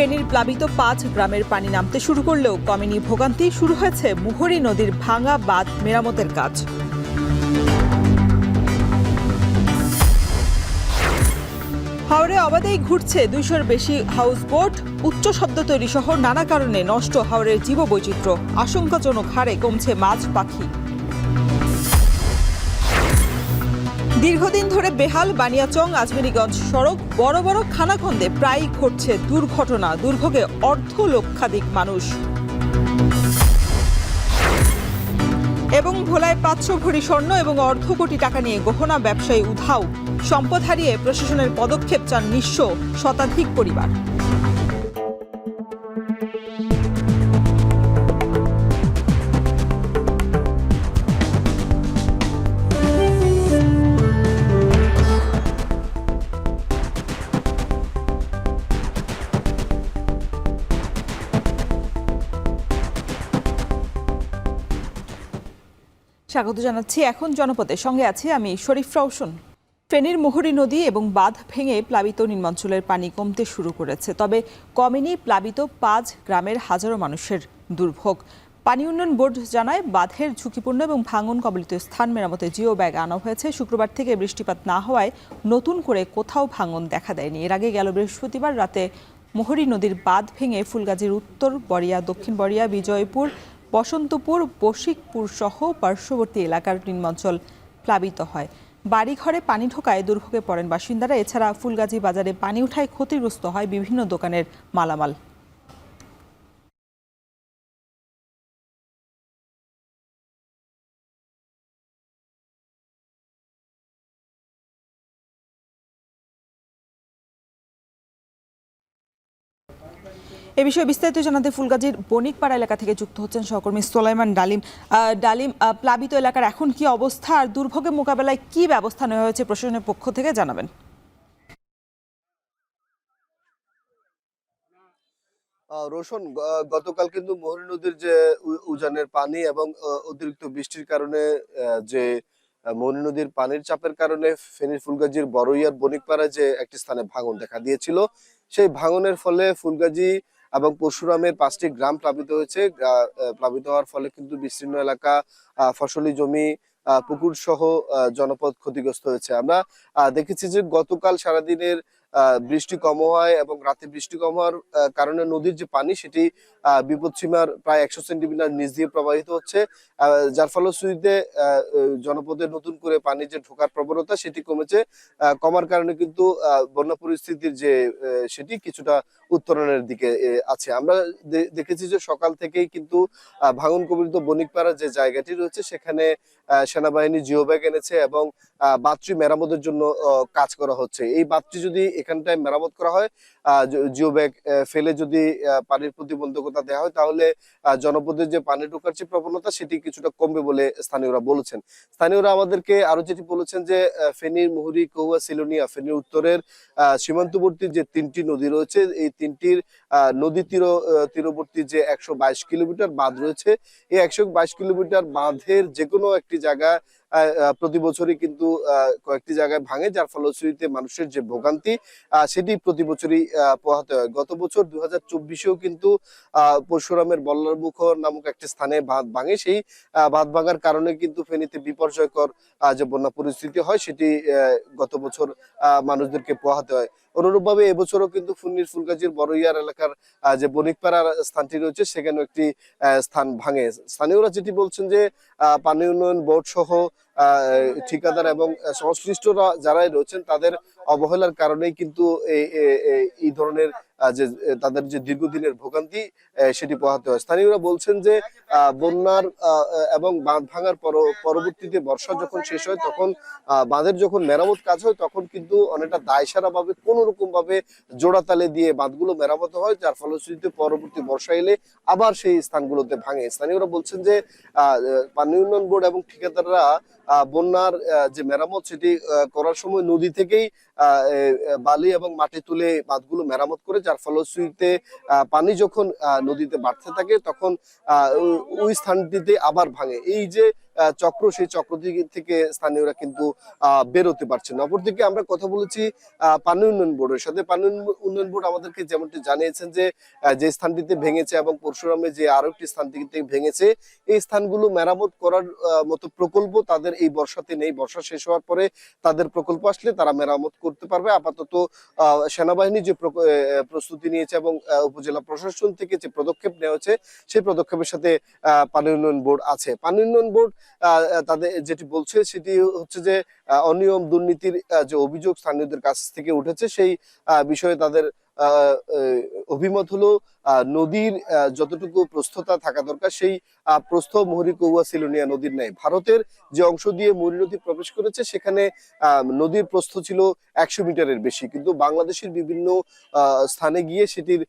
ফেনীর প্লাবিত ৫ গ্রামের পানি নামতে শুরু করলেও কমেনি ভোগান্তি। শুরু হয়েছে মুহুরী নদীর ভাঙা বাঁধ মেরামতের কাজ। হাওরে অবাধেই ঘুরছে ২০০-র বেশি হাউসবোট। উচ্চ শব্দ তৈরি সহ নানা কারণে নষ্ট হাওরের জীববৈচিত্র্য। আশঙ্কাজনক হারে কমছে মাছ পাখি। দীর্ঘদিন ধরে বেহাল বানিয়াচং আজমেরীগঞ্জ সড়ক। বড় বড় খানাখন্দে প্রায়ই ঘটছে দুর্ঘটনা। দুর্ভোগে অর্ধলক্ষাধিক মানুষ। এবং ভোলায় ৫০০ ভরি স্বর্ণ এবং অর্ধ কোটি টাকা নিয়ে গহনা ব্যবসায়ী উধাও। সম্পদ হারিয়ে প্রশাসনের পদক্ষেপ চান নিঃস্ব শতাধিক পরিবার। স্বাগত জানাচ্ছি। এখন জনপদের সঙ্গে আছি আমি শরীফ রওশন। ফেনীর মুহুরী নদী এবং বাঁধ ভেঙে প্লাবিত নিম্নাঞ্চলের পানি কমতে শুরু করেছে, তবে কমেনি প্লাবিত ৫ গ্রামের হাজারো মানুষের দুর্ভোগ। পানি উন্নয়ন বোর্ড জানায়, বাঁধের ঝুঁকিপূর্ণ এবং ভাঙন কবলিত স্থান মেরামতে জিও ব্যাগ আনা হয়েছে। শুক্রবার থেকে বৃষ্টিপাত না হওয়ায় নতুন করে কোথাও ভাঙন দেখা দেয়নি। এর আগে গেল বৃহস্পতিবার রাতে মুহুরী নদীর বাঁধ ভেঙে ফুলগাজীর উত্তর বড়িয়া, দক্ষিণ বড়িয়া, বিজয়পুর, বসন্তপুর, বশিকপুর সহ পার্শ্ববর্তী এলাকার নিম্নাঞ্চল প্লাবিত হয়। বাড়িঘরে পানি ঢোকায় দুর্ভোগে পড়েন বাসিন্দারা। এছাড়া ফুলগাজী বাজারে পানি উঠায় ক্ষতিগ্রস্ত হয় বিভিন্ন দোকানের মালামাল। এ বিষয়ে বিস্তারিত জানাতে ফুলগাজীর বণিকপাড়া এলাকা থেকে যুক্ত হচ্ছেন সহকর্মী সোলাইমান ডালিম। ডালিম, প্লাবিত এলাকার এখন কি অবস্থা আর দুর্ভোগের মোকাবেলায় কি ব্যবস্থা নেওয়া হয়েছে প্রশাসনের পক্ষ থেকে জানাবেন? রোশন, গতকাল কিন্তু মুহুরী নদীর যে উজানের পানি এবং অতিরিক্ত বৃষ্টির কারণে যে মুহুরী নদীর পানির চাপের কারণে ফেনীর ফুলগাজীর বড়ইয়ার বণিকপাড়ায় যে একটি স্থানে ভাঙন দেখা দিয়েছিল, সেই ভাঙনের ফলে ফুলগাজী এবং পরশুরামের ৫টি গ্রাম প্লাবিত হয়েছে। প্লাবিত হওয়ার ফলে কিন্তু বিস্তীর্ণ এলাকা, ফসলি জমি, পুকুর সহ জনপদ ক্ষতিগ্রস্ত হয়েছে। আমরা দেখেছি যে গতকাল সারাদিনের বৃষ্টি কম হওয়ায় এবং রাতে বৃষ্টি কম হওয়ার কারণে নদীর যে পানি সেটি বিপদসীমার প্রায় ১০০ সেন্টিমিটার নিচ দিয়ে প্রবাহিত হচ্ছে, যার ফলশ্রুতিতে জনপদে নতুন করে পানি যে ঢোকার প্রবণতা সেটি কমেছে। কমার কারণে কিন্তু বন্যা পরিস্থিতির যে সেটি কিছুটা উত্তরণের দিকে আছে। আমরা দেখেছি যে সকাল থেকেই কিন্তু ভাঙন কবলিত বণিকপাড়া যে জায়গাটি রয়েছে সেখানে সেনাবাহিনী জিও ব্যাগ এনেছে এবং বাঁধটি মেরামতের জন্য কাজ করা হচ্ছে। এই বাঁধটি যদি এখানটায় মেরামত করা হয়, জিও ব্যাগ ফেলে যদি পানির প্রতিবন্ধকতা দেওয়া হয়, তাহলে জনপদের যে পানি ঢোকার যে প্রবণতা সেটি কিছুটা কমবে বলে স্থানীয়রা বলেছেন। স্থানীয়রা আমাদেরকে আরো যেটি বলেছেন যে ফেনীর মুহুরী, কৌয়া, সিলোনিয়া, ফেনীর উত্তরের সীমান্তবর্তী যে ৩টি নদী রয়েছে, এই ৩টির নদী তীরবর্তী যে ১২২ কিলোমিটার বাঁধ রয়েছে, এই ১২২ কিলোমিটার বাঁধের যে কোনো একটি জায়গায় প্রতি বছরই কিন্তু কয়েকটি জায়গায় ভাঙে, যার ফলশ্রুতিতে মানুষের যে ভোগান্তি সেটি প্রতি বছরই পোহাতে হয়। গত বছর ২০২৪-এও কিন্তু পরশুরামের বল্লারমুখ নামক একটি স্থানে বাঁধ ভাঙে। সেই বাঁধ ভাঙার কারণে কিন্তু ফেনীতে বিপর্যয়কর যে বন্যা পরিস্থিতি হয় সেটি গত বছর মানুষদেরকে পোহাতে হয়। অনুরূপভাবে এবছরও কিন্তু ফেনীর ফুলগাজীর বড়ইয়ার এলাকার যে বণিকপাড়ার স্থানটি রয়েছে সেখানেও একটি স্থান ভাঙে। স্থানীয়রা যেটি বলছেন যে পানি উন্নয়ন বোর্ড সহ ঠিকাদার এবং সংশ্লিষ্টরা যারাই রয়েছেন তাদের অবহেলার কারণেই কিন্তু এই ধরনের যে তাদের যে দীর্ঘদিনের ভোগান্তি সেটি পোহাতে হয়। স্থানীয়রা বলছেন যে বন্যার এবং বাঁধ ভাঙার পরবর্তীতে বর্ষা যখন শেষ হয় তখন বাঁধের যখন মেরামত কাজ হয় তখন কিন্তু অনেকটা দায়সারা ভাবে কোন রকম ভাবে জোড়াতালে দিয়ে বাঁধগুলো মেরামত হয়, যার ফলশ্রুতিতে পরবর্তী বর্ষা এলে আবার সেই স্থানগুলোতে ভাঙে। স্থানীয়রা বলছেন যে পানি উন্নয়ন বোর্ড এবং ঠিকাদাররা বন্যার যে মেরামত সেটি করার সময় নদী থেকেই বালি এবং মাটি তুলে বাঁধগুলো মেরামত করে, যার ফলশ্রুতিতে পানি যখন নদীতে বাড়তে থাকে তখন ওই স্থানটিতে আবার ভাঙে। এই যে চক্র, সেই চক্র থেকে স্থানীয়রা কিন্তু বেরোতে পারছে না। অপরদিকে আমরা কথা বলেছি পানি উন্নয়ন বোর্ডের সাথে। পানি উন্নয়ন বোর্ড আমাদেরকে যেমনটি জানিয়েছেন যে যে স্থানটিতে ভেঙেছে এবং পরশুরামে যে আরো একটি স্থান থেকে ভেঙেছে, এই স্থানগুলো মেরামত করার মতো প্রকল্প তাদের এই বর্ষাতে নেই। বর্ষা শেষ হওয়ার পরে তাদের প্রকল্প আসলে তারা মেরামত করতে পারবে। আপাতত সেনাবাহিনী যে প্রস্তুতি নিয়েছে এবং উপজেলা প্রশাসন থেকে যে পদক্ষেপ নেওয়া হয়েছে, সেই পদক্ষেপের সাথে পানি উন্নয়ন বোর্ড আছে। পানি উন্নয়ন বোর্ড তাদের যেটি বলছে সেটি হচ্ছে যে অনিয়ম দুর্নীতির যে অভিযোগ স্থানীয়দের কাছ থেকে উঠেছে, সেই বিষয়ে তাদের অভিমত হলো নদীর যতটুকু প্রস্থতা থাকা দরকার সেই প্রস্থ মুহুরী কৌয়া সিলোনিয়া নদীর নেই। ভারতের যে অংশ দিয়ে মুহুরী নদী প্রবেশ করেছে সেখানে নদীর প্রস্থ ছিল 100 মিটারের বেশি, কিন্তু বাংলাদেশের বিভিন্ন স্থানে গিয়ে সেটির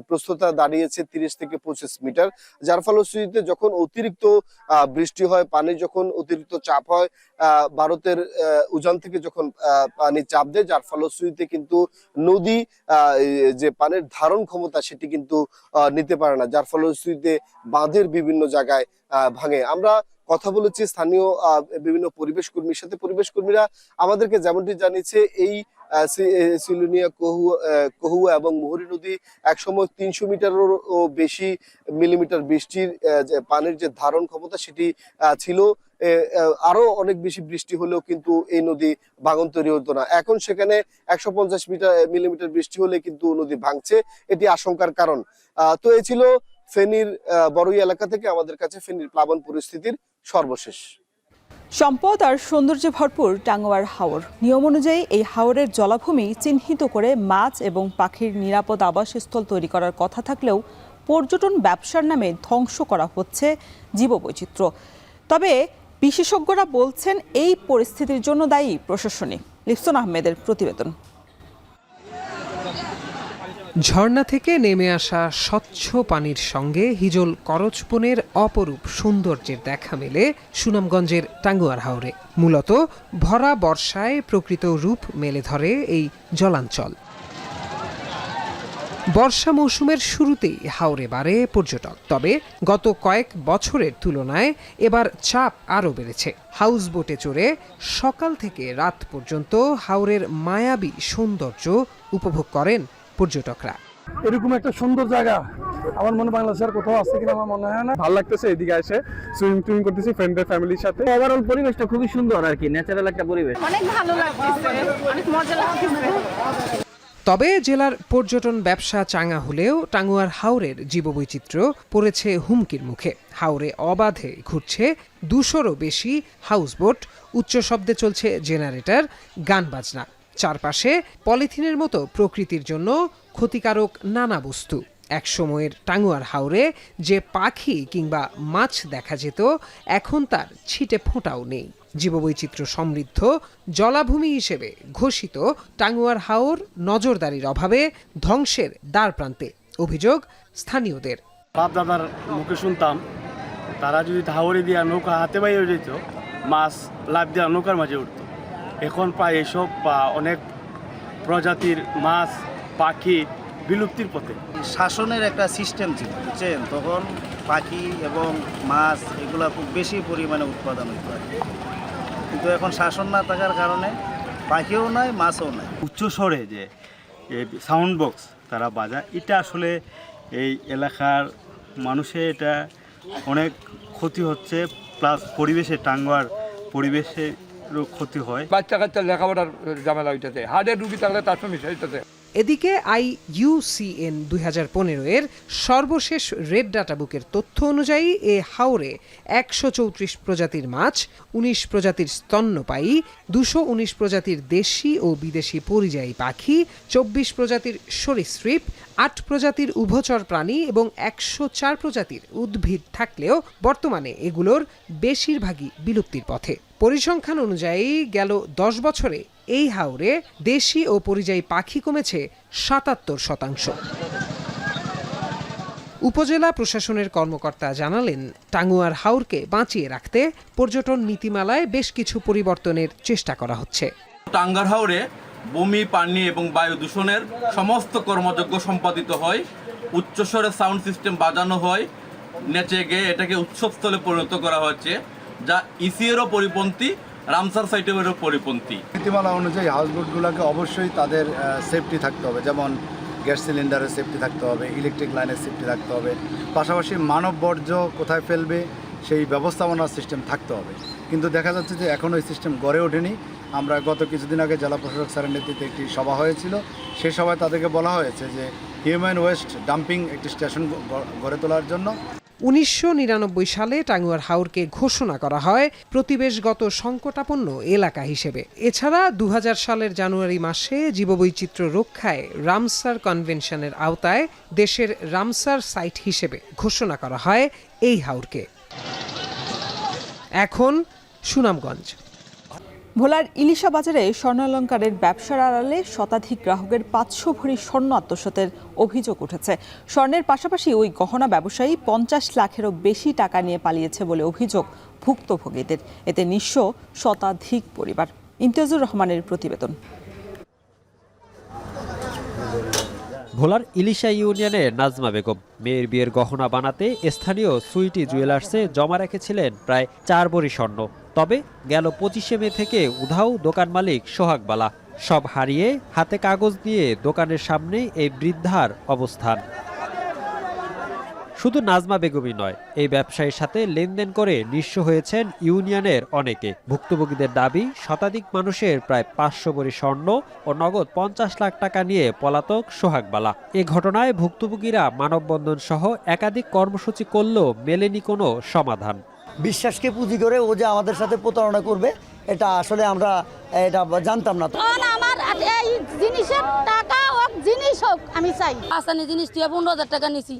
প্রস্থতা দাঁড়িয়েছে 30 থেকে 25 মিটার। যার ফলশ্রুতিতে যখন অতিরিক্ত বৃষ্টি হয়, পানি যখন অতিরিক্ত চাপ হয়, ভারতের উজান থেকে যখন পানি চাপ দেয়, যার ফলশ্রুতিতে কিন্তু নদী যে পানির ধারণ ক্ষমতা সেটি কিন্তু নিতে পারে না, যার ফলশ্রুতিতে বাঁধের বিভিন্ন জায়গায় ভাঙে। আমরা কথা বলেছি স্থানীয় বিভিন্ন পরিবেশ কর্মীর সাথে। পরিবেশ কর্মীরা আমাদেরকে যেমনটি জানিয়েছে, এই সিলোনিয়া কহুয়া এবং মুহুরী নদী একসময় 300 মিটারেরও বেশি মিলিমিটার বৃষ্টির পানির যে ধারণ ক্ষমতা সেটি ছিল। আরো অনেক বেশি বৃষ্টি হলেও কিন্তু এই নদী ভাঙন তৈরি হতো না। এখন সেখানে 150 মিলিমিটার বৃষ্টি হলে কিন্তু নদী ভাঙছে, এটি আশঙ্কার কারণ। তো এই ছিল ফেনীর বড়ই এলাকা থেকে আমাদের কাছে ফেনীর প্লাবন পরিস্থিতির সর্বশেষ। সম্পদ আর সৌন্দর্যে ভরপুর টাঙ্গুয়ার হাওর। নিয়ম অনুযায়ী এই হাওরের জলাভূমি চিহ্নিত করে মাছ এবং পাখির নিরাপদ আবাসস্থল তৈরি করার কথা থাকলেও পর্যটন ব্যবসার নামে ধ্বংস করা হচ্ছে জীববৈচিত্র্য। তবে বিশেষজ্ঞরা বলছেন এই পরিস্থিতির জন্য দায়ী প্রশাসনই। লিপসন আহমেদের প্রতিবেদন। ঝর্ণা থেকে নেমে আসা স্বচ্ছ পানির সঙ্গে হিজল করচবনের অপরূপ সৌন্দর্যের দেখা মেলে সুনামগঞ্জের টাঙ্গুয়ার হাওরে। মূলত ভরা বর্ষায় প্রকৃত রূপ মেলে ধরে এই জলাঞ্চল। বর্ষা মৌসুমের শুরুতেই হাওরে বাড়ে পর্যটক, তবে গত কয়েক বছরের তুলনায় এবার চাপ আরও বেড়েছে। হাউস বোটে চড়ে সকাল থেকে রাত পর্যন্ত হাওরের মায়াবী সৌন্দর্য উপভোগ করেন পর্যটকরা। এরকম একটা সুন্দর জায়গা আমার মনে বাংলাদেশের কোথাও আছে কিনা আমার মনে হয় না। ভালো লাগতেছে এদিকে এসে সুইমিং করতেছি ফ্রেন্ডের ফ্যামিলির সাথে। ওভারঅল পরিবেশটা খুবই সুন্দর আর কি, ন্যাচারাল একটা পরিবেশ, অনেক ভালো লাগতেছে, অনেক মজা লাগতেছে। তবে জেলার পর্যটন ব্যবসা চাঙা হলেও টাঙ্গুয়ার হাওরের জীববৈচিত্র্য পড়েছে হুমকির মুখে। হাওরে অবাধে ঘুরছে 200রও বেশি হাউসবোট, উচ্চ শব্দে চলছে জেনারেটর, গান বাজনা। চারপাশে পলিথিনের মতো প্রকৃতির জন্য ক্ষতিকারক নানা বস্তু। এক সময়ের টাঙ্গুয়ার হাওরে যে পাখি কিংবা মাছ দেখা যেত, এখন তার ছিটে ফোঁটাও নেই। জীববৈচিত্র্য সমৃদ্ধ জলাভূমি হিসেবে ঘোষিত টাঙ্গুয়ার হাওর নজরদারির অভাবে ধ্বংসের দ্বার প্রান্তে, অভিযোগ স্থানীয়দের। বাপ দাদার মুখে শুনতাম তারা যদি হাওরে দিয়া নৌকা হাতে বাইরে যেত, মাছ লাভ দেওয়া নৌকার মাঝে উঠতো। এখন প্রায় এসব অনেক প্রজাতির মাছ পাখি বিলুপ্তির পথে। শাসনের একটা সিস্টেম ছিল, বুঝছেন, তখন পাখি এবং মাছ এগুলা খুব বেশি পরিমাণে উৎপাদন হতে পারে, কিন্তু এখন শাসন না থাকার কারণে পাখিও নাই মাছও নাই। উচ্চ স্বরে যে সাউন্ড বক্স তারা বাজায়, এটা আসলে এই এলাকার মানুষের এটা অনেক ক্ষতি হচ্ছে, প্লাস পরিবেশে টাঙ্গুয়ার পরিবেশেরও ক্ষতি হয়। বাচ্চা কাচ্চা লেখাপড়ার ঝামেলা হইতেছে, হার্টের রুগী থাকলে তার সমস্যা হইতেছে। এদিকে IUCN 2015 এর সর্বশেষ রেড ডাটা বুকের তথ্য অনুযায়ী এ হাওরে 134 প্রজাতির মাছ, 19 প্রজাতির স্তন্যপায়ী, 219 প্রজাতির দেশি ও বিদেশি পরিযায়ী পাখি, 24 প্রজাতির সরীসৃপ, 8 প্রজাতির উভচর প্রাণী এবং 104 প্রজাতির উদ্ভিদ থাকলেও বর্তমানে এগুলোর বেশিরভাগই বিলুপ্তির পথে। পরিসংখ্যান অনুযায়ী গেল 10 বছরে এই হাওরে দেশি ও পরিযায়ী পাখি কমেছে 77%। উপজেলা প্রশাসনের কর্মকর্তা জানালেন, টাঙ্গুয়ার হাওরকে বাঁচিয়ে রাখতে পর্যটন নীতিমালায় বেশ কিছু পরিবর্তনের চেষ্টা করা হচ্ছে। টাঙ্গুয়ার হাওরে ভূমি, পানি এবং বায়ু দূষণের সমস্ত কর্মযজ্ঞ সম্পাদিত হয়, উচ্চস্বরে সাউন্ড সিস্টেম বাজানো হয়, নেচে গিয়ে এটাকে উৎসবস্থলে পরিণত করা হচ্ছে, যা ইসিএরও পরিপন্থী, রামসার সাইটেরও পরিপন্থী। নীতিমালা অনুযায়ী হাউসবোটগুলোকে অবশ্যই তাদের সেফটি থাকতে হবে, যেমন গ্যাস সিলিন্ডারের সেফটি থাকতে হবে, ইলেকট্রিক লাইনের সেফটি থাকতে হবে, পাশাপাশি মানব বর্জ্য কোথায় ফেলবে সেই ব্যবস্থাপনার সিস্টেম থাকতে হবে। কিন্তু দেখা যাচ্ছে যে এখনও এই সিস্টেম গড়ে ওঠেনি। আমরা গত কিছুদিন আগে জেলা প্রশাসক স্যারের নেতৃত্বে একটি সভা হয়েছিল, সেই সভায় তাদেরকে বলা হয়েছে যে হিউম্যান ওয়েস্ট ডাম্পিং একটি স্টেশন গড়ে তোলার জন্য। 1999 সালে টাঙ্গুয়ার হাওরকে ঘোষণা করা হয় প্রতিবেশগত সংকটাপন্ন এলাকা হিসেবে। এছাড়া 2000 সালের জানুয়ারি মাসে জীববৈচিত্র্য রক্ষায় রামসার কনভেনশনের আওতায় দেশের রামসার সাইট হিসেবে ঘোষণা করা হয় এই হাওরকে। এখন সুনামগঞ্জ। ভোলার ইলিশা বাজারে স্বর্ণালংকারের ব্যবসার আড়ালে শতাধিক গ্রাহকের 500 ভরি স্বর্ণ আত্মসাতের অভিযোগ উঠেছে। স্বর্ণের পাশাপাশি ওই গহনা ব্যবসায়ী 50 লাখেরও বেশি টাকা নিয়ে পালিয়েছে বলে অভিযোগ ভুক্তভোগীদের। এতে নিঃস্ব শতাধিক পরিবার। ইমতিয়াজুর রহমানের প্রতিবেদন। ভোলার ইলিশা ইউনিয়নের নাজমা বেগম মেয়ের বিয়ের গহনা বানাতে স্থানীয় সুইটি জুয়েলার্সে জমা রেখেছিলেন প্রায় 4 ভরি স্বর্ণ। তবে গেল 25শে মে থেকে উধাও দোকান মালিক সোহাগ বালা। সব হারিয়ে হাতে কাগজ নিয়ে দোকানের সামনে এই বৃদ্ধার অবস্থান। শুধু নাজমা বেগমই নয়, এই ব্যবসায়ীর সাথে লেনদেন করে নিঃস্ব হয়েছেন ইউনিয়নের অনেকে। ভুক্তভোগীদের দাবি, শতাধিক মানুষের প্রায় 500 ভরি স্বর্ণ ও নগদ 50 লাখ টাকা নিয়ে পলাতক সোহাগ বালা। এ ঘটনায় ভুক্তভোগীরা মানববন্ধন সহ একাধিক কর্মসূচি করলেও মেলেনি কোনো সমাধান। বিশ্বাসকে পুঁজি করে ও যে আমাদের সাথে প্রতারণা করবে, এটা আসলে আমরা এটা জানতাম না। আমার এই জিনিসের টাকা হোক, জিনিস হোক, আমি চাই। আসানি জিনিস দিয়ে 15,000 টাকা নিছি।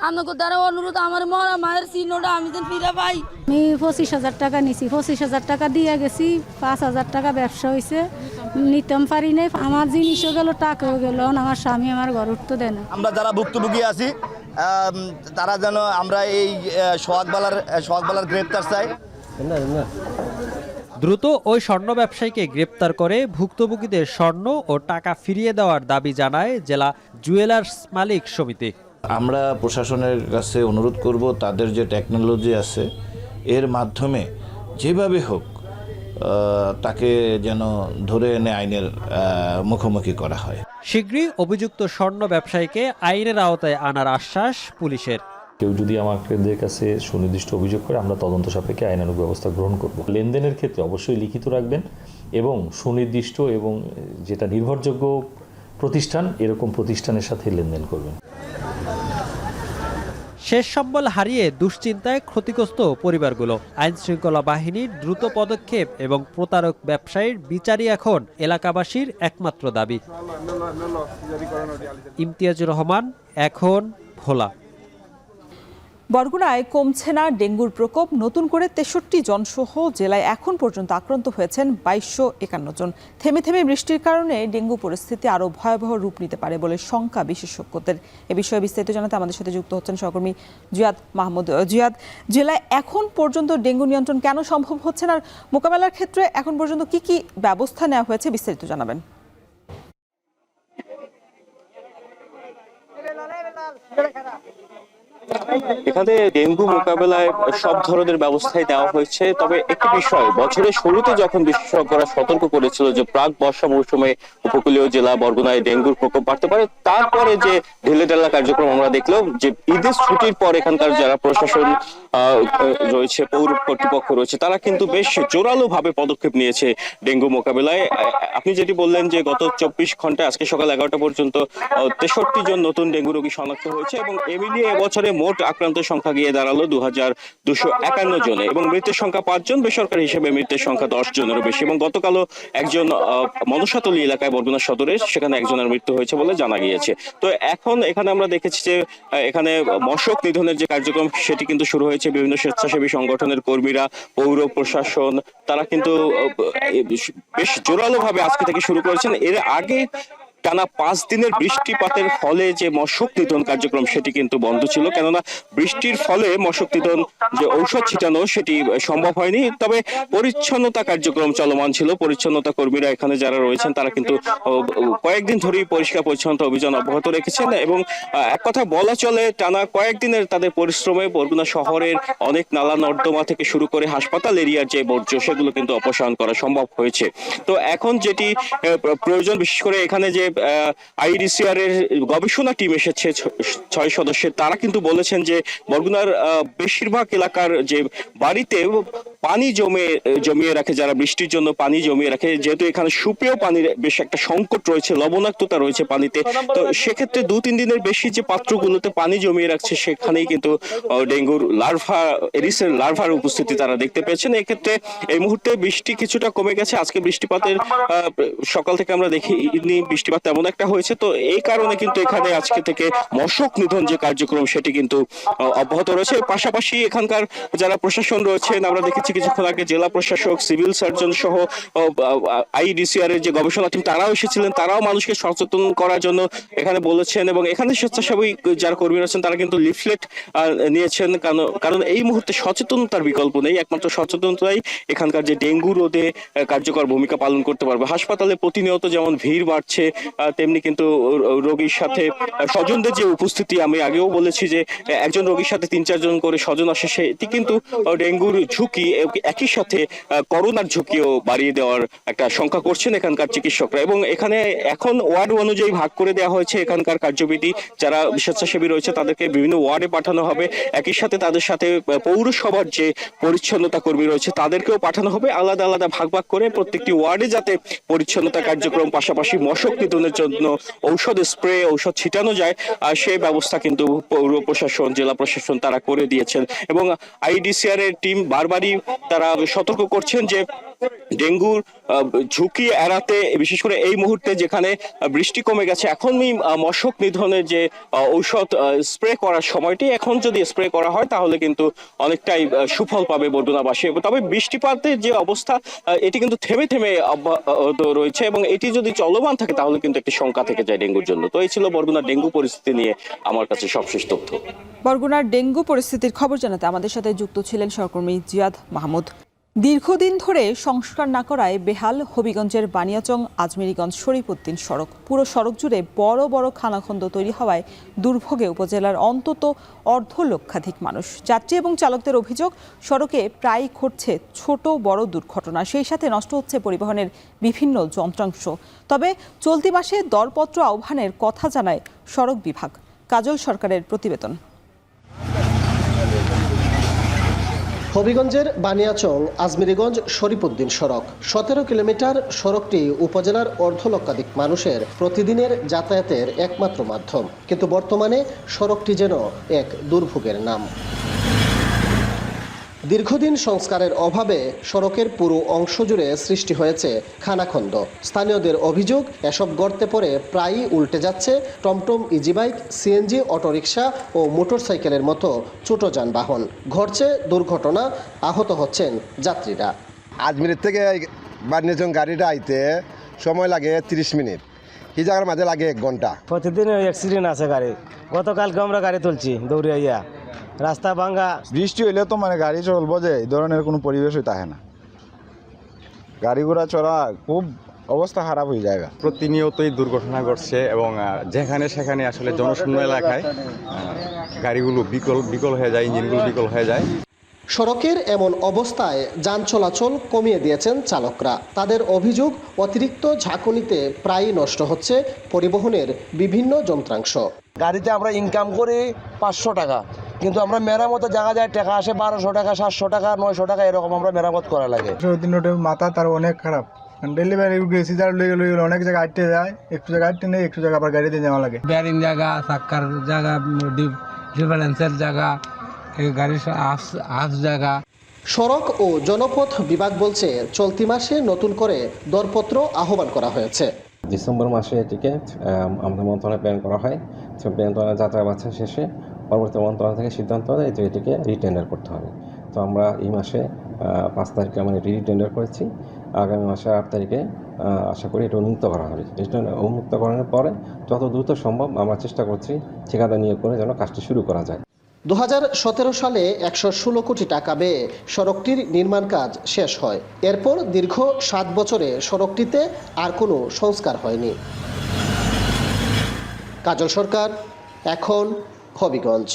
আমাকে দ্বারা অনুরোধ, আমার মরা মায়ের চিহ্নটা আমি যেন ফিরে পাই। আমি 25,000 টাকা নিছি, 25,000 টাকা দিয়ে গেছি, 5,000 টাকা ব্যবসা হয়েছে, নিতাম পারি নাই। আমার জিনিসও গেল, টাকাও গেল, আমার স্বামী আমার ঘর উঠতে দেয় না। আমরা যারা ভুক্তভোগী আছি তারা যেন আমরা এই সোহাগবালার গ্রেপ্তার চাই। দ্রুত ওই স্বর্ণ ব্যবসায়ীকে গ্রেপ্তার করে ভুক্তভোগীদের স্বর্ণ ও টাকা ফিরিয়ে দেওয়ার দাবি জানায় জেলা জুয়েলার্স মালিক সমিতি। আমরা প্রশাসনের কাছে অনুরোধ করব, তাদের যে টেকনোলজি আছে এর মাধ্যমে যেভাবে হোক তাকে যেন ধরে এনে আইনের মুখোমুখি করা হয়। শীঘ্রই অভিযুক্ত স্বর্ণ ব্যবসায়ীকে আইনের আওতায় আনার আশ্বাস পুলিশের। কেউ যদি আমাদের কাছে সুনির্দিষ্ট অভিযোগ করে, আমরা তদন্ত সাপেক্ষে আইনানুগ ব্যবস্থা গ্রহণ করব। লেনদেনের ক্ষেত্রে অবশ্যই লিখিত রাখবেন এবং সুনির্দিষ্ট এবং যেটা নির্ভরযোগ্য প্রতিষ্ঠান, এরকম প্রতিষ্ঠানের সাথে লেনদেন করবেন। শেষ সম্বল হারিয়ে দুশ্চিন্তায় ক্ষতিগ্রস্ত পরিবারগুলো। আইন শৃঙ্খলা বাহিনীর দ্রুত পদক্ষেপ এবং প্রতারক ব্যবসায়ীর বিচারই এখন এলাকাবাসীর একমাত্র দাবি। ইমতিয়াজুর রহমান, এখন ভোলা। বরগুনায় কমছে না ডেঙ্গুর প্রকোপ। নতুন করে 63 জন সহ জেলায় এখন পর্যন্ত আক্রান্ত হয়েছেন 2251 জন। থেমে থেমে বৃষ্টির কারণে ডেঙ্গু পরিস্থিতি আরও ভয়াবহ রূপ নিতে পারে বলে শঙ্কা বিশেষজ্ঞদের। এ বিষয়ে বিস্তারিত জানাতে আমাদের সাথে যুক্ত হচ্ছেন সহকর্মী জিয়াদ মাহমুদ। জিয়াদ, জেলায় এখন পর্যন্ত ডেঙ্গু নিয়ন্ত্রণ কেন সম্ভব হচ্ছে না, আর মোকাবেলার ক্ষেত্রে এখন পর্যন্ত কি কি ব্যবস্থা নেওয়া হয়েছে, বিস্তারিত জানাবেন। এখানে ডেঙ্গু মোকাবেলায় সব ধরনের ব্যবস্থাই নেওয়া হয়েছে। তবে একটি বিষয়, বছরের শুরুতে যখন বিশেষজ্ঞরা সতর্ক করেছিল যে প্রাক বর্ষা মৌসুমে উপকূলীয় জেলা বরগুনায় ডেঙ্গুর প্রকোপ বাড়তে পারে, তারপরে যে ঢিলেঢালা কার্যক্রম আমরা দেখলাম যে ঈদের ছুটির পর এখানকার যারা প্রশাসন রয়েছে, পৌর কর্তৃপক্ষ রয়েছে, তারা কিন্তু বেশ জোরালো ভাবে পদক্ষেপ নিয়েছে ডেঙ্গু মোকাবেলায়। আপনি যেটি বললেন যে গত 24 ঘন্টায় আজকে সকাল 11টা পর্যন্ত 63 জন নতুন ডেঙ্গু রোগী শনাক্ত হয়েছে এবং এ মিলিয়ে এবছরে মোট আক্রান্তের সংখ্যা গিয়ে দাঁড়ালো 2251 জনে এবং মৃতের সংখ্যা 5 জন। বেসরকারি হিসেবে মৃতের সংখ্যা 10 জনেরও বেশি এবং গতকালও একজন মনসাতলী এলাকায় বরগুনা সদরে সেখানে একজনের মৃত্যু হয়েছে বলে জানা গিয়েছে। তো এখন এখানে আমরা দেখেছি যে এখানে মশক নিধনের যে কার্যক্রম সেটি কিন্তু শুরু হয়েছে। বিভিন্ন স্বেচ্ছাসেবী সংগঠনের কর্মীরা, পৌর প্রশাসন, তারা কিন্তু বেশ জোরালো ভাবে আজকে থেকে শুরু করেছেন। এর আগে টানা 5 দিনের বৃষ্টিপাতের ফলে যে মশক নিধন কার্যক্রম সেটি কিন্তু বন্ধ ছিল, কেননা বৃষ্টির ফলে মশক নিধন যে ঔষধ ছিটানো সেটি সম্ভব হয়নি। তবে পরিচ্ছন্নতা কার্যক্রম চলমান ছিল। পরিচ্ছন্নতা কর্মীরা এখানে যারা রয়েছেন তারা কিন্তু কয়েকদিন ধরেই পরিষ্কার পরিচ্ছন্নতা অভিযান অব্যাহত রেখেছেন এবং এক কথা বলা চলে টানা কয়েকদিনের তাদের পরিশ্রমে বরগুনা শহরের অনেক নালা নর্দমা থেকে শুরু করে হাসপাতাল এরিয়ার যে বর্জ্য সেগুলো কিন্তু অপসারণ করা সম্ভব হয়েছে। তো এখন যেটি প্রয়োজন, বিশেষ করে এখানে যে আইডিসিআর এর গবেষণা টিম এসেছে 6 সদস্যের, তারা কিন্তু বলেছেন যে বরগুনার বেশিরভাগ এলাকার যে বাড়িতে পানি জমিয়ে রাখে, যারা বৃষ্টির জন্য পানি জমিয়ে রাখে, যেহেতু এখানে সুপেয় পানির বেশ একটা সংকট রয়েছে, লবণাক্ততা রয়েছে পানিতে, তো সেক্ষেত্রে 2-3 দিনের বেশি যে পাত্রগুলোতে পানি জমিয়ে রাখছে সেখানেই কিন্তু ডেঙ্গুর লার্ভা, এরিসের লার্ভার উপস্থিতি তারা দেখতে পেয়েছেন। এক্ষেত্রে এই মুহূর্তে বৃষ্টি কিছুটা কমে গেছে। আজকে বৃষ্টিপাতের সকাল থেকে আমরা দেখিনি বৃষ্টিপাত তেমন একটা হয়েছে, তো এই কারণে কিন্তু এখানে আজকে থেকে মশক নিধন যে কার্যক্রম সেটি কিন্তু অব্যাহত রয়েছে। পাশাপাশি এখানকার যারা প্রশাসন রয়েছেন, আমরা দেখেছি কিছুক্ষণ আগে জেলা প্রশাসক, সিভিল সার্জন সহ আইডিসিআর এর যে গবেষণা টিম তারাও এসেছিলেন, তারাও মানুষকে সচেতন করার জন্য এখানে বলেছেন এবং এখানে স্বেচ্ছাসেবী যারা কর্মী রয়েছেন তারা কিন্তু লিফলেট নিয়েছেন, কারণ এই মুহূর্তে সচেতনতার বিকল্প নেই। একমাত্র সচেতনতাই এখানকার যে ডেঙ্গু রোধে কার্যকর ভূমিকা পালন করতে পারবে। হাসপাতালে প্রতিনিয়ত যেমন ভিড় বাড়ছে, তেমনি কিন্তু রোগীর সাথে স্বজনদের যে উপস্থিতি, আমি আগেও বলেছি যে একজন রোগীর সাথে 3-4 জন করে স্বজন আসে, সেটি কিন্তু ডেঙ্গুর ঝুঁকি, একই সাথে করোনার ঝুঁকিও বাড়িয়ে দেওয়ার একটা শঙ্কা করছেন এখানকার চিকিৎসকরা। এবং এখানে এখন ওয়ার্ড অনুযায়ী ভাগ করে দেওয়া হয়েছে এখানকার কার্যবিধি। যারা স্বেচ্ছাসেবী রয়েছে তাদেরকে বিভিন্ন ওয়ার্ডে পাঠানো হবে, একই সাথে তাদের সাথে পৌরসভার যে পরিচ্ছন্নতা কর্মী রয়েছে তাদেরকেও পাঠানো হবে, আলাদা আলাদা ভাগ ভাগ করে প্রত্যেকটি ওয়ার্ডে যাতে পরিচ্ছন্নতা কার্যক্রম পাশাপাশি মশক নিধনের জন্য ঔষধ স্প্রে, ঔষধ ছিটানো যায়, সেই ব্যবস্থা কিন্তু পৌর প্রশাসন, জেলা প্রশাসন তারা করে দিয়েছেন। এবং আইডিসিআর এর টিম বারবারই তারা সতর্ক করছেন যে ডেঙ্গুর ঝুঁকি এড়াতে, বিশেষ করে এই মুহূর্তে যেখানে বৃষ্টি কমে গেছে, এখনই মশক নিধনের যে ঔষধ স্প্রে করার সময়টি, এখন যদি স্প্রে করা হয় তাহলে কিন্তু অনেকটাই সুফল পাবে বরগুনাবাসী। তবে বৃষ্টিপাতের যে অবস্থা এটি কিন্তু থেমে থেমে রয়েছে এবং এটি যদি চলমান থাকে তাহলে কিন্তু একটি শঙ্কা থেকে যায় ডেঙ্গুর জন্য। তো এই ছিল বরগুনার ডেঙ্গু পরিস্থিতি নিয়ে আমার কাছে সবশেষ তথ্য। বরগুনার ডেঙ্গু পরিস্থিতির খবর জানাতে আমাদের সাথে যুক্ত ছিলেন সহকর্মী জিয়াদ মাহমুদ। দীর্ঘদিন ধরে সংস্কার না করায় বেহাল হবিগঞ্জের বানিয়াচং আজমেরীগঞ্জ শরীফউদ্দিন সড়ক। পুরো সড়ক জুড়ে বড় বড় খানাখন্দ তৈরি হওয়ায় দুর্ভোগে উপজেলার অন্তত 1,00,000 মানুষ। যাত্রী এবং চালকদের অভিযোগ, সড়কে প্রায় ঘটছে ছোট বড় দুর্ঘটনা, সেই সাথে নষ্ট হচ্ছে পরিবহনের বিভিন্ন যন্ত্রাংশ। তবে চলতি মাসে দরপত্র আহ্বানের কথা জানায় সড়ক বিভাগ। কাজল সরকারের প্রতিবেদন। হবিগঞ্জের বানিয়াচং আজমেরীগঞ্জ শরীফউদ্দিন সড়ক 17 কিলোমিটার। সড়কটি উপজেলার 1,00,000 মানুষের প্রতিদিনের যাতায়াতের একমাত্র মাধ্যম, কিন্তু বর্তমানে সড়কটি যেন এক দুর্ভোগের নাম। দীর্ঘদিন সংস্কারের অভাবে সড়কের পুরো অংশ জুড়ে সৃষ্টি হয়েছে খানাখন্দ। স্থানীয়দের অভিযোগ, এসব গর্তে পড়ে প্রায়ই উল্টে যাচ্ছে টমটম, ইজিবাইক, সিএনজি, অটোরিকশা ও মোটরসাইকেলের মতো ছোট যানবাহন। ঘটছে দুর্ঘটনা, আহত হচ্ছেন যাত্রীরা। আজমিরের থেকে বানিয়াচং গাড়িটা আইতে সময় লাগে 30 মিনিট, এই জায়গার মাঝে লাগে 1 ঘন্টা। প্রতিদিন অ্যাক্সিডেন্ট আছে গাড়ি। গতকালকে আমরা গাড়ি তুলছি দৌড়িয়া, রাস্তা ভাঙ্গা। বৃষ্টি হইলে তো গাড়ি চলবো যে এই ধরনের কোনো পরিবেশই থাকে না, গাড়ি ঘোড়া চলা খুব অবস্থা খারাপ হয়ে যায়। প্রতিনিয়তই দুর্ঘটনা ঘটছে এবং যেখানে সেখানে আসলে জনশূন্য এলাকায় গাড়িগুলো বিকল হয়ে যায়, ইঞ্জিনগুলো বিকল হয়ে যায়। সড়কের এমন অবস্থায় যান চলাচল কমিয়ে দিয়েছেন চালকরা। তাদের অভিযোগ, অতিরিক্ত ঝাঁকুনিতে প্রায়ই নষ্ট হচ্ছে পরিবহনের বিভিন্ন যন্ত্রাংশ। গাড়িতে আমরা ইনকাম করি 500 টাকা, কিন্তু আমরা মেরামতের জায়গা যায় টাকা আসে 1200 টাকা, 700 টাকা, 900 টাকা, এরকম আমরা মেরামত করা লাগে। মাথা তার অনেক খারাপ, ডেলিভারি সিজার লয়ে গেলে অনেক জায়গায় আটতে যায়, একটু জায়গা আটতে নেই, একটু জায়গা আবার গাড়িতে যাওয়া লাগে। ব্যারিং জায়গা, চাক্কার জায়গা, ডিফারেন্সের জায়গা, গাড়ির আস জায়গা। সড়ক ও জনপথ বিভাগ বলছে চলতি মাসে নতুন করে দরপত্র আহ্বান করা হয়েছে। ডিসেম্বর মাসে এটিকে আমাদের মন্ত্রণালয়ে প্ল্যান করা হয়। মন্ত্রণালয় যাত্রা বাচ্চা শেষে পরবর্তী মন্ত্রণালয় থেকে সিদ্ধান্ত হয় এটিকে রিটেন্ডার করতে হবে। তো আমরা এই মাসে 5 তারিখে আমরা রিটেন্ডার করেছি আগামী মাসের 8 তারিখে আশা করি এটা উন্মুক্ত করা হবে। এটা উন্মুক্তকরণের পরে যত দ্রুত সম্ভব আমরা চেষ্টা করছি ঠিকাদার নিয়োগ করে যেন কাজটি শুরু করা যায়। 2017 সালে 116 কোটি টাকা ব্যয়ে সড়কটির নির্মাণ কাজ শেষ হয়। এরপর দীর্ঘ 7 বছরে সড়কটিতে আর কোনো সংস্কার হয়নি। কাজল সরকার, এখন হবিগঞ্জ।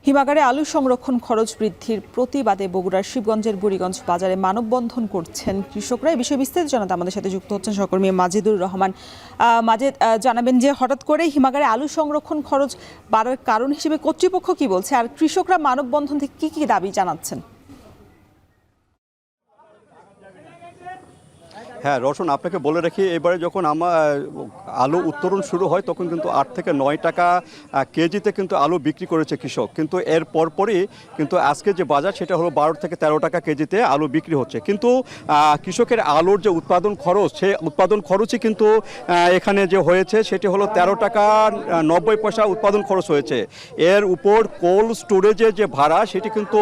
হিমাগারে আলু সংরক্ষণ খরচ বৃদ্ধির প্রতিবাদে বগুড়ার শিবগঞ্জের বুড়িগঞ্জ বাজারে মানববন্ধন করছেন কৃষকরা। এই বিষয়ে বিস্তারিত জানাতে আমাদের সাথে যুক্ত হচ্ছেন সহকর্মী মাজেদুর রহমান। মাজেদ, জানাবেন যে হঠাৎ করে হিমাগারে আলু সংরক্ষণ খরচ বাড়ার কারণ হিসেবে কর্তৃপক্ষ কি বলছে, আর কৃষকরা মানববন্ধন থেকে কি কি দাবি জানাচ্ছেন? হ্যাঁ রওশন, আপনাকে বলে রাখি, এবারে যখন আমার আলু উত্তোলন শুরু হয় তখন কিন্তু 8 থেকে 9 টাকা কেজিতে কিন্তু আলু বিক্রি করেছে কৃষক, কিন্তু এর পরপরই কিন্তু আজকে যে বাজার সেটা হলো 12 থেকে 13 টাকা কেজিতে আলু বিক্রি হচ্ছে। কিন্তু কৃষকের আলুর যে উৎপাদন খরচ, সেই উৎপাদন খরচই কিন্তু এখানে যে হয়েছে সেটি হলো 13 টাকা 90 পয়সা উৎপাদন খরচ হয়েছে। এর উপর কোল্ড স্টোরেজের যে ভাড়া সেটি কিন্তু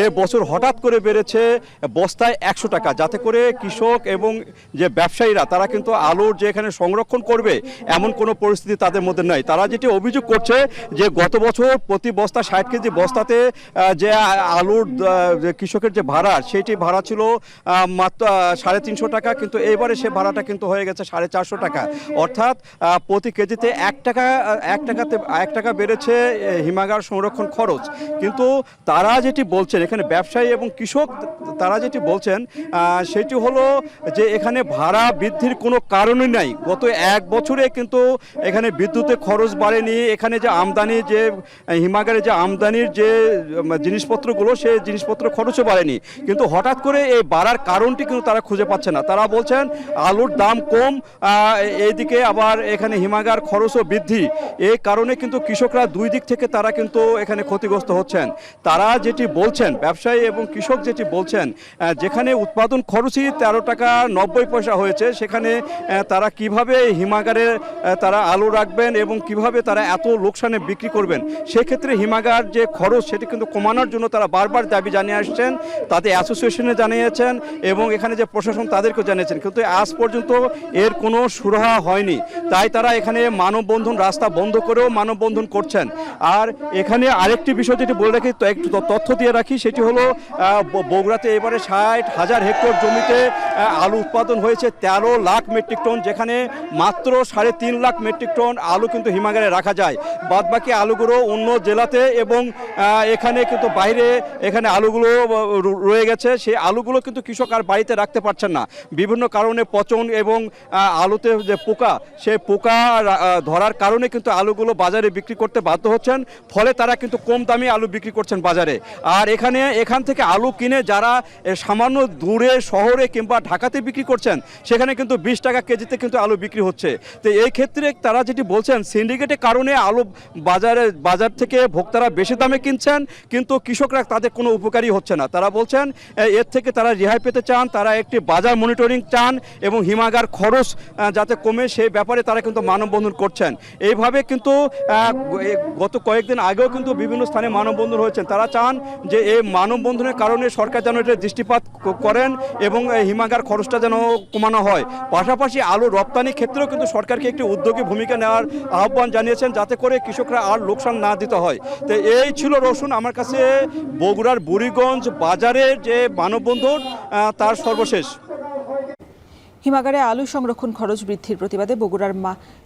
এ বছর হঠাৎ করে বেড়েছে বস্তায় 100 টাকা, যাতে করে কৃষক এবং যে ব্যবসায়ীরা তারা কিন্তু আলুর যে এখানে সংরক্ষণ করবে এমন কোনো পরিস্থিতি তাদের মধ্যে নাই। তারা যেটি অভিযোগ করছে যে গত বছর প্রতি বস্তা 60 কেজি বস্তাতে যে আলুর কৃষকের যে ভাড়া সেটি ভাড়া ছিল মাত্র 350 টাকা, কিন্তু এবারে সে ভাড়াটা কিন্তু হয়ে গেছে 450 টাকা, অর্থাৎ প্রতি কেজিতে 1 টাকা বেড়েছে হিমাগার সংরক্ষণ খরচ। কিন্তু তারা যেটি বলছেন এখানে ব্যবসায়ী এবং কৃষক তারা যেটি বলছেন সেটি হলো যে এখানে ভাড়া বৃদ্ধির কোনো কারণই নাই। গত 1 বছরে কিন্তু এখানে বিদ্যুতের খরচ বাড়েনি, এখানে যে আমদানি যে হিমাগারে যে আমদানির যে জিনিসপত্রগুলো সেই জিনিসপত্র খরচও বাড়েনি, কিন্তু হঠাৎ করে এই বাড়ার কারণটি কিন্তু তারা খুঁজে পাচ্ছে না। তারা বলছেন আলুর দাম কম, এইদিকে আবার এখানে হিমাগার খরচও বৃদ্ধি, এই কারণে কিন্তু কৃষকরা দুই দিক থেকে তারা কিন্তু এখানে ক্ষতিগ্রস্ত হচ্ছেন। তারা যেটি বলছেন, ব্যবসায়ী এবং কৃষক যেটি বলছেন, যেখানে উৎপাদন খরচই 13 টাকা 90 পয়সা হয়েছে, সেখানে তারা কিভাবে হিমাগারে তারা আলু রাখবেন এবং কিভাবে তারা এত লোকসানে বিক্রি করবেন। সেক্ষেত্রে হিমাগার যে খরচ সেটি কিন্তু কমানোর জন্য তারা বারবার দাবি জানিয়ে আসছেন, তাদের অ্যাসোসিয়েশনে জানিয়েছেন এবং এখানে যে প্রশাসন তাদেরকেও জানিয়েছেন, কিন্তু আজ পর্যন্ত এর কোনো সুরাহা হয়নি। তাই তারা এখানে মানববন্ধন, রাস্তা বন্ধ করেও মানববন্ধন করছেন। আর এখানে আরেকটি বিষয় যেটি বলে রাখি, তো একটু তথ্য দিয়ে রাখি, সেটি হলো বগুড়াতে এবারে 60,000 হেক্টর জমিতে আলু উৎপাদন হয়েছে 13 লাখ মেট্রিক টন, যেখানে মাত্র 3.5 লাখ মেট্রিক টন আলু কিন্তু হিমাগারে রাখা যায়। বাদবাকি আলুগুলো অন্য জেলাতে এবং এখানে কিন্তু বাইরে এখানে আলুগুলো রয়ে গেছে। সেই আলুগুলো কিন্তু কৃষক আর বাড়িতে রাখতে পারছেন না, বিভিন্ন কারণে পচন এবং আলুতে যে পোকা, সেই পোকা ধরার কারণে কিন্তু আলুগুলো বাজারে বিক্রি করতে বাধ্য হচ্ছেন, ফলে তারা কিন্তু কম দামে আলু বিক্রি করছেন বাজারে। আর এখান থেকে আলু কিনে যারা সামান্য দূরে শহরে কিংবা ঢাকাতে বিক্রি করছেন সেখানে কিন্তু 20 টাকা কেজিতে কিন্তু আলু বিক্রি হচ্ছে। তো এই ক্ষেত্রে তারা যেটি বলছেন, সিন্ডিকেটের কারণে আলু বাজার থেকে ভোক্তারা বেশি দামে কিনছেন, কিন্তু কৃষকরা তাদের কোনো উপকারী হচ্ছে না। তারা বলছেন এর থেকে তারা রেহাই পেতে চান, তারা একটি বাজার মনিটরিং চান এবং হিমাগার খরচ যাতে কমে সেই ব্যাপারে তারা কিন্তু মানববন্ধন করছেন। এইভাবে কিন্তু গত কয়েকদিন আগেও কিন্তু বিভিন্ন স্থানে মানববন্ধন হয়েছেন। তারা চান যে এই মানববন্ধনের কারণে সরকার যেন এটা দৃষ্টিপাত করেন এবং হিমাগার খরচটা যেন কমানো হয়। পাশাপাশি আলু রপ্তানি ক্ষেত্রেও কিন্তু সরকারকে একটি উদ্যোগী ভূমিকা নেওয়ার আহ্বান জানিয়েছেন, যাতে করে কৃষকরা আর লোকসান না দিতে হয়। তো এই ছিল রসুন আমার কাছে বগুড়ার বুড়িগঞ্জ বাজারের যে মানববন্ধন তার সর্বশেষ। হিমাগারে আলু সংরক্ষণ খরচ বৃদ্ধির প্রতিবাদে বগুড়ার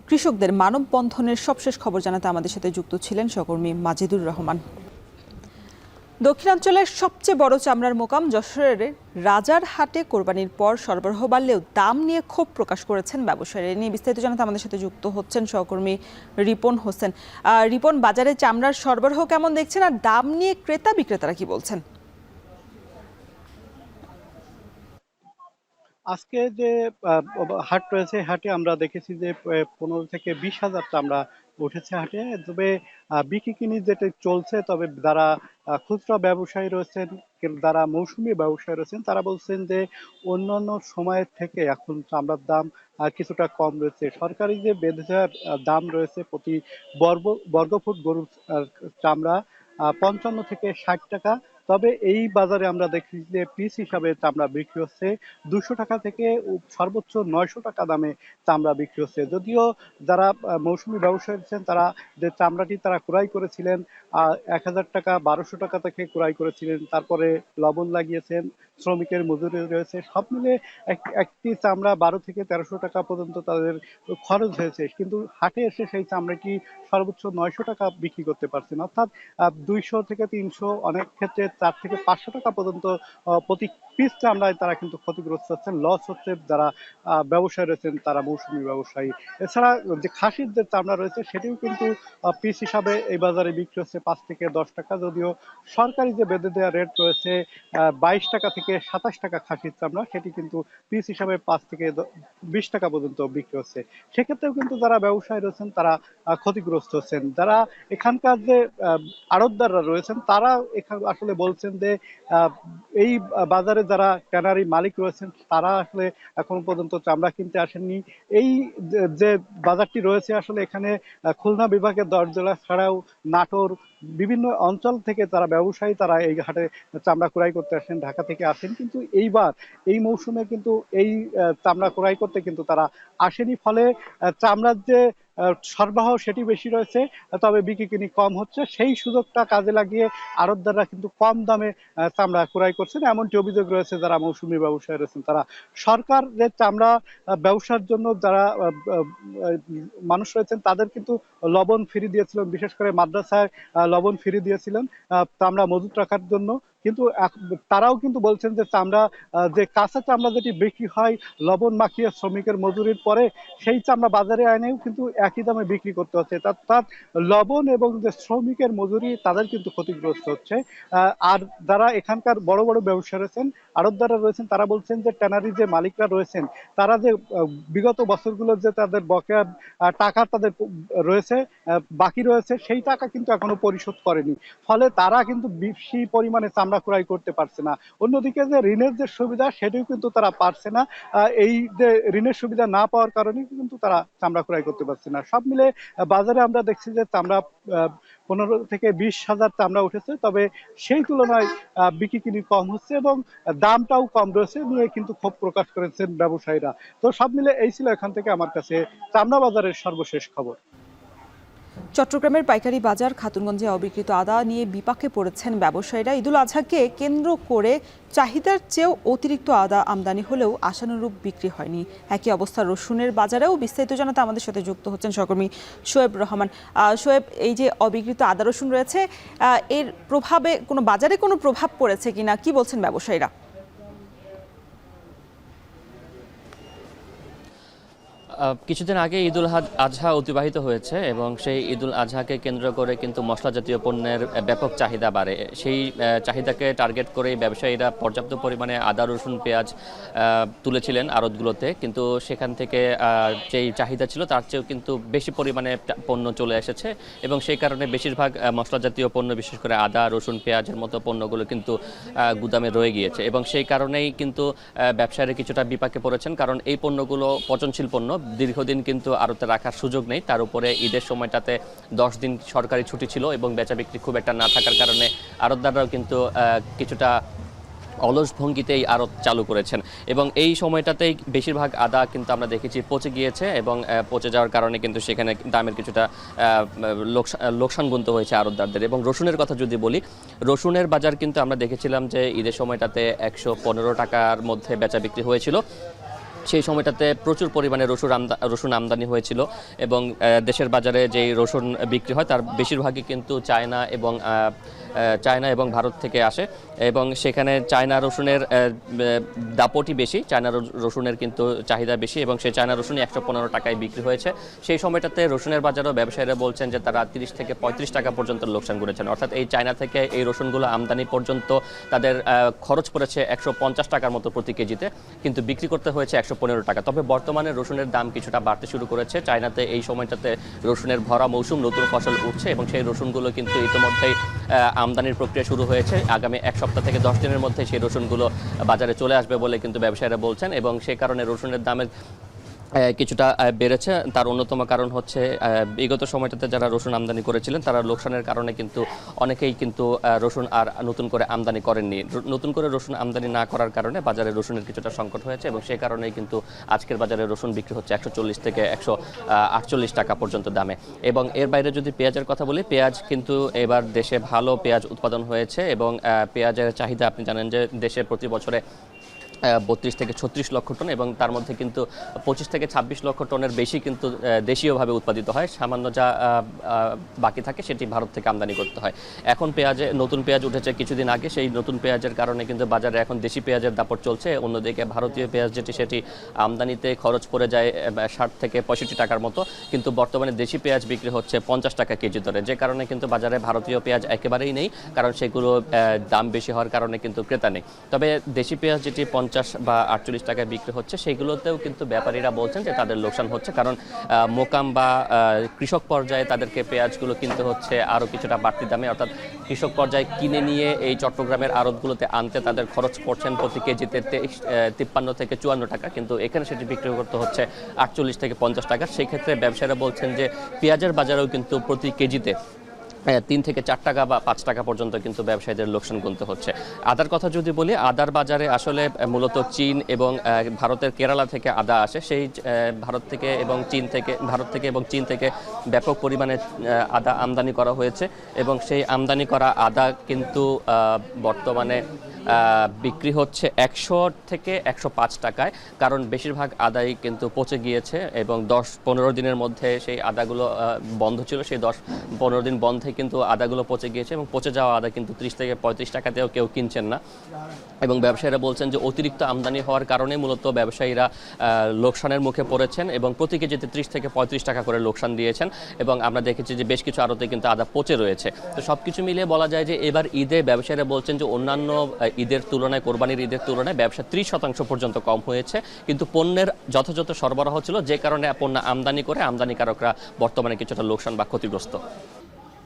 কৃষকদের মানববন্ধনের সবশেষ খবর জানাতে আমাদের সাথে যুক্ত ছিলেন সহকর্মী মাজেদুর রহমান। দক্ষিণাঞ্চলের সবচেয়ে বড় চামড়ার মোকাম যশোরের রাজার হাটে কোরবানির পর সরবরাহ বাড়লেও দাম নিয়ে ক্ষোভ প্রকাশ করেছেন ব্যবসায়ীরা। নিয়ে বিস্তারিত জানাতে আমাদের সাথে যুক্ত হচ্ছেন সহকর্মী রিপন হোসেন। রিপন, বাজারে চামড়ার সরবরাহ কেমন দেখছেন, আর দাম নিয়ে ক্রেতা বিক্রেতারা কি বলছেন? আজকে যে হাট রয়েছে, হাটে আমরা দেখেছি যে 15 থেকে 20 হাজার চামড়া উঠেছে হাটে। তবে বিক্রি কিনি যেটা চলছে, তবে যারা খুচরা ব্যবসায়ী রয়েছেন, যারা মৌসুমী ব্যবসায়ী রয়েছেন, তারা বলছেন যে অন্যান্য সময়ের থেকে এখন চামড়ার দাম কিছুটা কম রয়েছে। সরকারি যে বেঁধে দাম রয়েছে প্রতি বর্গফুট গরুর চামড়া 55 থেকে 60 টাকা তবে এই বাজারে আমরা দেখি যে পিস হিসাবে চামড়া বিক্রি হচ্ছে 200 টাকা থেকে সর্বোচ্চ 900 টাকা দামে চামড়া বিক্রি হচ্ছে। যদিও যারা মৌসুমী ব্যবসায়ী আছেন তারা যে চামড়াটি তারা ক্রয় করেছিলেন 1000 টাকা 1200 টাকা থেকে ক্রয় করেছিলেন, তারপরে লবণ লাগিয়েছেন, শ্রমিকের মজুরি রয়েছে, সব মিলে একটি চামড়া 12 থেকে 1300 টাকা পর্যন্ত তাদের খরচ হয়েছে, কিন্তু হাটে এসে সেই চামড়াটি সর্বোচ্চ 900 টাকা বিক্রি করতে পারছেন। অর্থাৎ 200 থেকে 300, অনেক ক্ষেত্রে 4 থেকে 500 টাকা পর্যন্ত প্রতি পিস চামড়ায় তারা কিন্তু ক্ষতিগ্রস্ত হচ্ছেন, লস হচ্ছে যারা ব্যবসায়ী রয়েছেন তারা মৌসুমী ব্যবসায়ী। এছাড়া যে খাসির যে চামড়া রয়েছে সেটিও কিন্তু পিস হিসাবে এই বাজারে বিক্রি হচ্ছে 5 থেকে 10 টাকা, যদিও সরকারি যে বেঁধে দেওয়া রেট রয়েছে 22 টাকা থেকে 27 টাকা খাসির চামড়া, সেটি কিন্তু পিস হিসাবে 5 থেকে 20 টাকা পর্যন্ত বিক্রি হচ্ছে। সেক্ষেত্রেও কিন্তু যারা ব্যবসায়ী রয়েছেন তারা ক্ষতিগ্রস্ত হচ্ছেন। যারা এখানকার যে আড়তদাররা রয়েছেন তারা আসলে বলছেন যে এই বাজারে যারা ট্যানারি মালিক রয়েছেন তারা আসলে এখন পর্যন্ত চামড়া কিনতে আসেননি। এই যে বাজারটি রয়েছে আসলে এখানে খুলনা বিভাগের 10 জেলা ছাড়াও নাটোর বিভিন্ন অঞ্চল থেকে তারা ব্যবসায়ী তারা এই হাটে চামড়া ক্রয় করতে আসেন, ঢাকা থেকে আসেন, কিন্তু এইবার এই মৌসুমে কিন্তু এই চামড়া ক্রয় করতে কিন্তু তারা আসেনি। ফলে চামড়ার যে সরবরাহ সেটি বেশি রয়েছে, তবে বিক্রি কিনি কম হচ্ছে। সেই সুযোগটা কাজে লাগিয়ে আড়তদাররা কিন্তু কম দামে চামড়া ক্রয় করছেন, এমনটি অভিযোগ রয়েছে যারা মৌসুমী ব্যবসায়ী রয়েছেন তারা। সরকার যে চামড়া ব্যবসার জন্য যারা মানুষ রয়েছেন তাদের কিন্তু লবণ ফ্রি দিয়েছিলেন, বিশেষ করে মাদ্রাসায় লবণ ফ্রি দিয়েছিলেন চামড়া মজুত রাখার জন্য, কিন্তু তারাও কিন্তু বলছেন যে চামড়া যে কাঁচা চামড়া যেটি বিক্রি হয় লবণ মাখিয়ে শ্রমিকের মজুরির পরে, সেই চামড়া বাজারে আনেও কিন্তু একই দামে বিক্রি করতে হচ্ছে। অর্থাৎ লবণ এবং যে শ্রমিকের মজুরি তাদের কিন্তু ক্ষতিগ্রস্ত হচ্ছে। আর যারা এখানকার বড় বড় ব্যবসা রয়েছেন আড়তদাররা রয়েছেন তারা বলছেন যে ট্যানারি যে মালিকরা রয়েছেন তারা যে বিগত বছরগুলোর যে তাদের বকেয়া টাকা তাদের রয়েছে বাকি রয়েছে সেই টাকা কিন্তু এখনো পরিশোধ করেনি, ফলে তারা কিন্তু বেশি পরিমাণে চামড়া ক্রয় করতে পারছে না। অন্যদিকে যে ঋণের যে সুবিধা সেটিও কিন্তু তারা পারছে না, এই যে ঋণের সুবিধা না পাওয়ার কারণে কিন্তু তারা চামড়া ক্রয় করতে পারছে না। সব মিলে বাজারে আমরা দেখছি যে চামড়া 15 থেকে 20 হাজার চামড়া উঠেছে, তবে সেই তুলনায় বিক্রি কিনি কম হচ্ছে এবং দামটাও কম রয়েছে নিয়ে কিন্তু ক্ষোভ প্রকাশ করেছেন ব্যবসায়ীরা। তো সব মিলে এই ছিল এখান থেকে আমার কাছে চামড়া বাজারের সর্বশেষ খবর। চট্টগ্রামের পাইকারি বাজার খাতুনগঞ্জে অবিকৃত আদা নিয়ে বিপাকে পড়েছেন ব্যবসায়ীরা। ঈদুল আজহাকে কেন্দ্র করে চাহিদার চেয়েও অতিরিক্ত আদা আমদানি হলেও আশানুরূপ বিক্রি হয়নি। একই অবস্থা রসুনের বাজারেও। বিস্তারিত জানাতে আমাদের সাথে যুক্ত হচ্ছেন সহকর্মী শোয়েব রহমান। শোয়েব, এই যে অবিকৃত আদা রসুন রয়েছে এর প্রভাবে কোনো বাজারে কোনো প্রভাব পড়েছে কিনা, কি বলছেন ব্যবসায়ীরা? কিছুদিন আগে ঈদুল আজহা অতিবাহিত হয়েছে এবং সেই ঈদুল আজহাকে কেন্দ্র করে কিন্তু মশলা জাতীয় পণ্যের ব্যাপক চাহিদা বাড়ে। সেই চাহিদাকে টার্গেট করে ব্যবসায়ীরা পর্যাপ্ত পরিমাণে আদা রসুন পেঁয়াজ তুলেছিলেন আড়তগুলোতে, কিন্তু সেখান থেকে যেই চাহিদা ছিল তার চেয়েও কিন্তু বেশি পরিমাণে পণ্য চলে এসেছে এবং সেই কারণে বেশিরভাগ মশলা জাতীয় পণ্য বিশেষ করে আদা রসুন পেঁয়াজের মতো পণ্যগুলো কিন্তু গুদামে রয়ে গিয়েছে এবং সেই কারণেই কিন্তু ব্যবসায়ীরা কিছুটা বিপাকে পড়েছেন, কারণ এই পণ্যগুলো পচনশীল পণ্য, দীর্ঘদিন কিন্তু আড়তে রাখার সুযোগ নেই। তার উপরে ঈদের সময়টাতে 10 দিন সরকারি ছুটি ছিল এবং বেচা বিক্রি খুব একটা না থাকার কারণে আড়তদাররাও কিন্তু কিছুটা অলস ভঙ্গিতেই আড়ত চালু করেছেন এবং এই সময়টাতেই বেশিরভাগ আদা কিন্তু আমরা দেখেছি পচে গিয়েছে এবং পচে যাওয়ার কারণে কিন্তু সেখানে দামের কিছুটা লোকসান গুনতে হয়েছে আড়তদারদের। এবং রসুনের কথা যদি বলি, রসুনের বাজার কিন্তু আমরা দেখেছিলাম যে ঈদের সময়টাতে 115 টাকার মধ্যে বেচা বিক্রি হয়েছিল। সেই সময়টাতে প্রচুর পরিমাণে রসুন আমদানি হয়েছিল এবং দেশের বাজারে যেই রসুন বিক্রি হয় তার বেশিরভাগই কিন্তু চায়না এবং ভারত থেকে আসে এবং সেখানে চায়না রসুনের দাপটই বেশি, চায়না রসুনের কিন্তু চাহিদা বেশি এবং সেই চায়না রসুনই 115 টাকায় বিক্রি হয়েছে। সেই সময়টাতে রসুনের বাজারও ব্যবসায়ীরা বলছেন যে তারা 30 থেকে 35 টাকা পর্যন্ত লোকসান করেছেন, অর্থাৎ এই চায়না থেকে এই রসুনগুলো আমদানি পর্যন্ত তাদের খরচ পড়েছে 150 টাকার মতো প্রতি কেজিতে, কিন্তু বিক্রি করতে হয়েছে 115 টাকা। তবে বর্তমানে রসুনের দাম কিছুটা বাড়তে শুরু করেছে। চায়নাতে এই সময়টাতে রসুনের ভরা মৌসুম, নতুন ফসল উঠছে এবং সেই রসুনগুলো কিন্তু ইতিমধ্যেই আমদানির প্রক্রিয়া শুরু হয়েছে। আগামী 1 সপ্তাহ থেকে 10 দিনের মধ্যে সেই রসুনগুলো বাজারে চলে আসবে বলে কিন্তু ব্যবসায়ীরা বলছেন এবং সেই কারণে রসুনের দামের কিছুটা বেড়েছে। তার অন্যতম কারণ হচ্ছে বিগত সময়টাতে যারা রসুন আমদানি করেছিলেন তারা লোকসানের কারণে কিন্তু অনেকেই কিন্তু রসুন আর নতুন করে আমদানি করেননি। নতুন করে রসুন আমদানি না করার কারণে বাজারে রসুনের কিছুটা সংকট হয়েছে এবং সেই কারণেই কিন্তু আজকের বাজারে রসুন বিক্রি হচ্ছে 140 থেকে 148 টাকা পর্যন্ত দামে। এবং এর বাইরে যদি পেঁয়াজের কথা বলি, পেঁয়াজ কিন্তু এবার দেশে ভালো পেঁয়াজ উৎপাদন হয়েছে এবং পেঁয়াজের চাহিদা আপনি জানেন যে দেশে প্রতি বছরে 32 থেকে 36 লক্ষ টন এবং তার মধ্যে কিন্তু 25 থেকে 26 লক্ষ টনের বেশি কিন্তু দেশীয়ভাবে উৎপাদিত হয়। সামান্য যা বাকি থাকে সেটি ভারত থেকে আমদানি করতে হয়। এখন নতুন পেঁয়াজ উঠেছে কিছুদিন আগে, সেই নতুন পেঁয়াজের কারণে কিন্তু বাজারে এখন দেশি পেঁয়াজের দাপট চলছে। অন্যদিকে ভারতীয় পেঁয়াজ সেটি আমদানিতে খরচ পড়ে যায় 60 থেকে 65 টাকার মতো, কিন্তু বর্তমানে দেশি পেঁয়াজ বিক্রি হচ্ছে 50 টাকা কেজি দরে, যে কারণে কিন্তু বাজারে ভারতীয় পেঁয়াজ একেবারেই নেই, কারণ সেগুলো দাম বেশি হওয়ার কারণে কিন্তু ক্রেতা নেই। তবে দেশি পেঁয়াজ যেটি 50 বা 48 টাকায় বিক্রি হচ্ছে সেগুলোতেও কিন্তু ব্যাপারীরা বলছেন যে তাদের লোকসান হচ্ছে, কারণ মোকাম বা কৃষক পর্যায়ে তাদেরকে পেঁয়াজগুলো কিনতে হচ্ছে আরও কিছুটা বাড়তি দামে, অর্থাৎ কৃষক পর্যায়ে কিনে নিয়ে এই চট্টগ্রামের আড়তগুলোতে আনতে তাদের খরচ পড়ছেন প্রতি কেজিতে 53 থেকে 54 টাকা, কিন্তু এখানে সেটি বিক্রি করতে হচ্ছে 48 থেকে 50 টাকা। সেই ক্ষেত্রে ব্যবসায়ীরা বলছেন যে পেঁয়াজের বাজারেও কিন্তু প্রতি কেজিতে 3 থেকে 4 টাকা বা 5 টাকা পর্যন্ত কিন্তু ব্যবসায়ীদের লোকসান গুনতে হচ্ছে। আদার কথা যদি বলি, আদার বাজারে আসলে মূলত চীন এবং ভারতের কেরালা থেকে আদা আসে, সেই ভারত থেকে এবং চীন থেকে ব্যাপক পরিমাণে আদা আমদানি করা হয়েছে এবং সেই আমদানি করা আদা কিন্তু বর্তমানে বিক্রি হচ্ছে 100 থেকে 105 টাকায়, কারণ বেশিরভাগ আদাই কিন্তু পচে গিয়েছে এবং 10-15 দিনের মধ্যে সেই আদাগুলো বন্ধ ছিল, সেই 10-15 দিন বন্ধে কিন্তু আদাগুলো পচে গিয়েছে এবং পচে যাওয়া আদা কিন্তু 30 থেকে 35 টাকাতেও কেউ কিনছেন না। এবং ব্যবসায়ীরা বলছেন যে অতিরিক্ত আমদানি হওয়ার কারণে মূলত ব্যবসায়ীরা লোকসানের মুখে পড়েছেন এবং প্রতি কেজিতে 30 থেকে 35 টাকা করে লোকসান দিয়েছেন এবং আমরা দেখেছি যে বেশ কিছু আড়তে কিন্তু আদা পচে রয়েছে। তো সবকিছু মিলিয়ে বলা যায় যে এবার ঈদে ব্যবসায়ীরা বলছেন যে অন্যান্য ঈদের তুলনায়, কোরবানির ঈদের তুলনায় ব্যবসা 30% পর্যন্ত কম হয়েছে, কিন্তু পণ্যের যথাযথ সরবরাহ ছিল, যে কারণে পণ্য আমদানি করে আমদানিকারকরা বর্তমানে কিছুটা লোকসান বা ক্ষতিগ্রস্ত।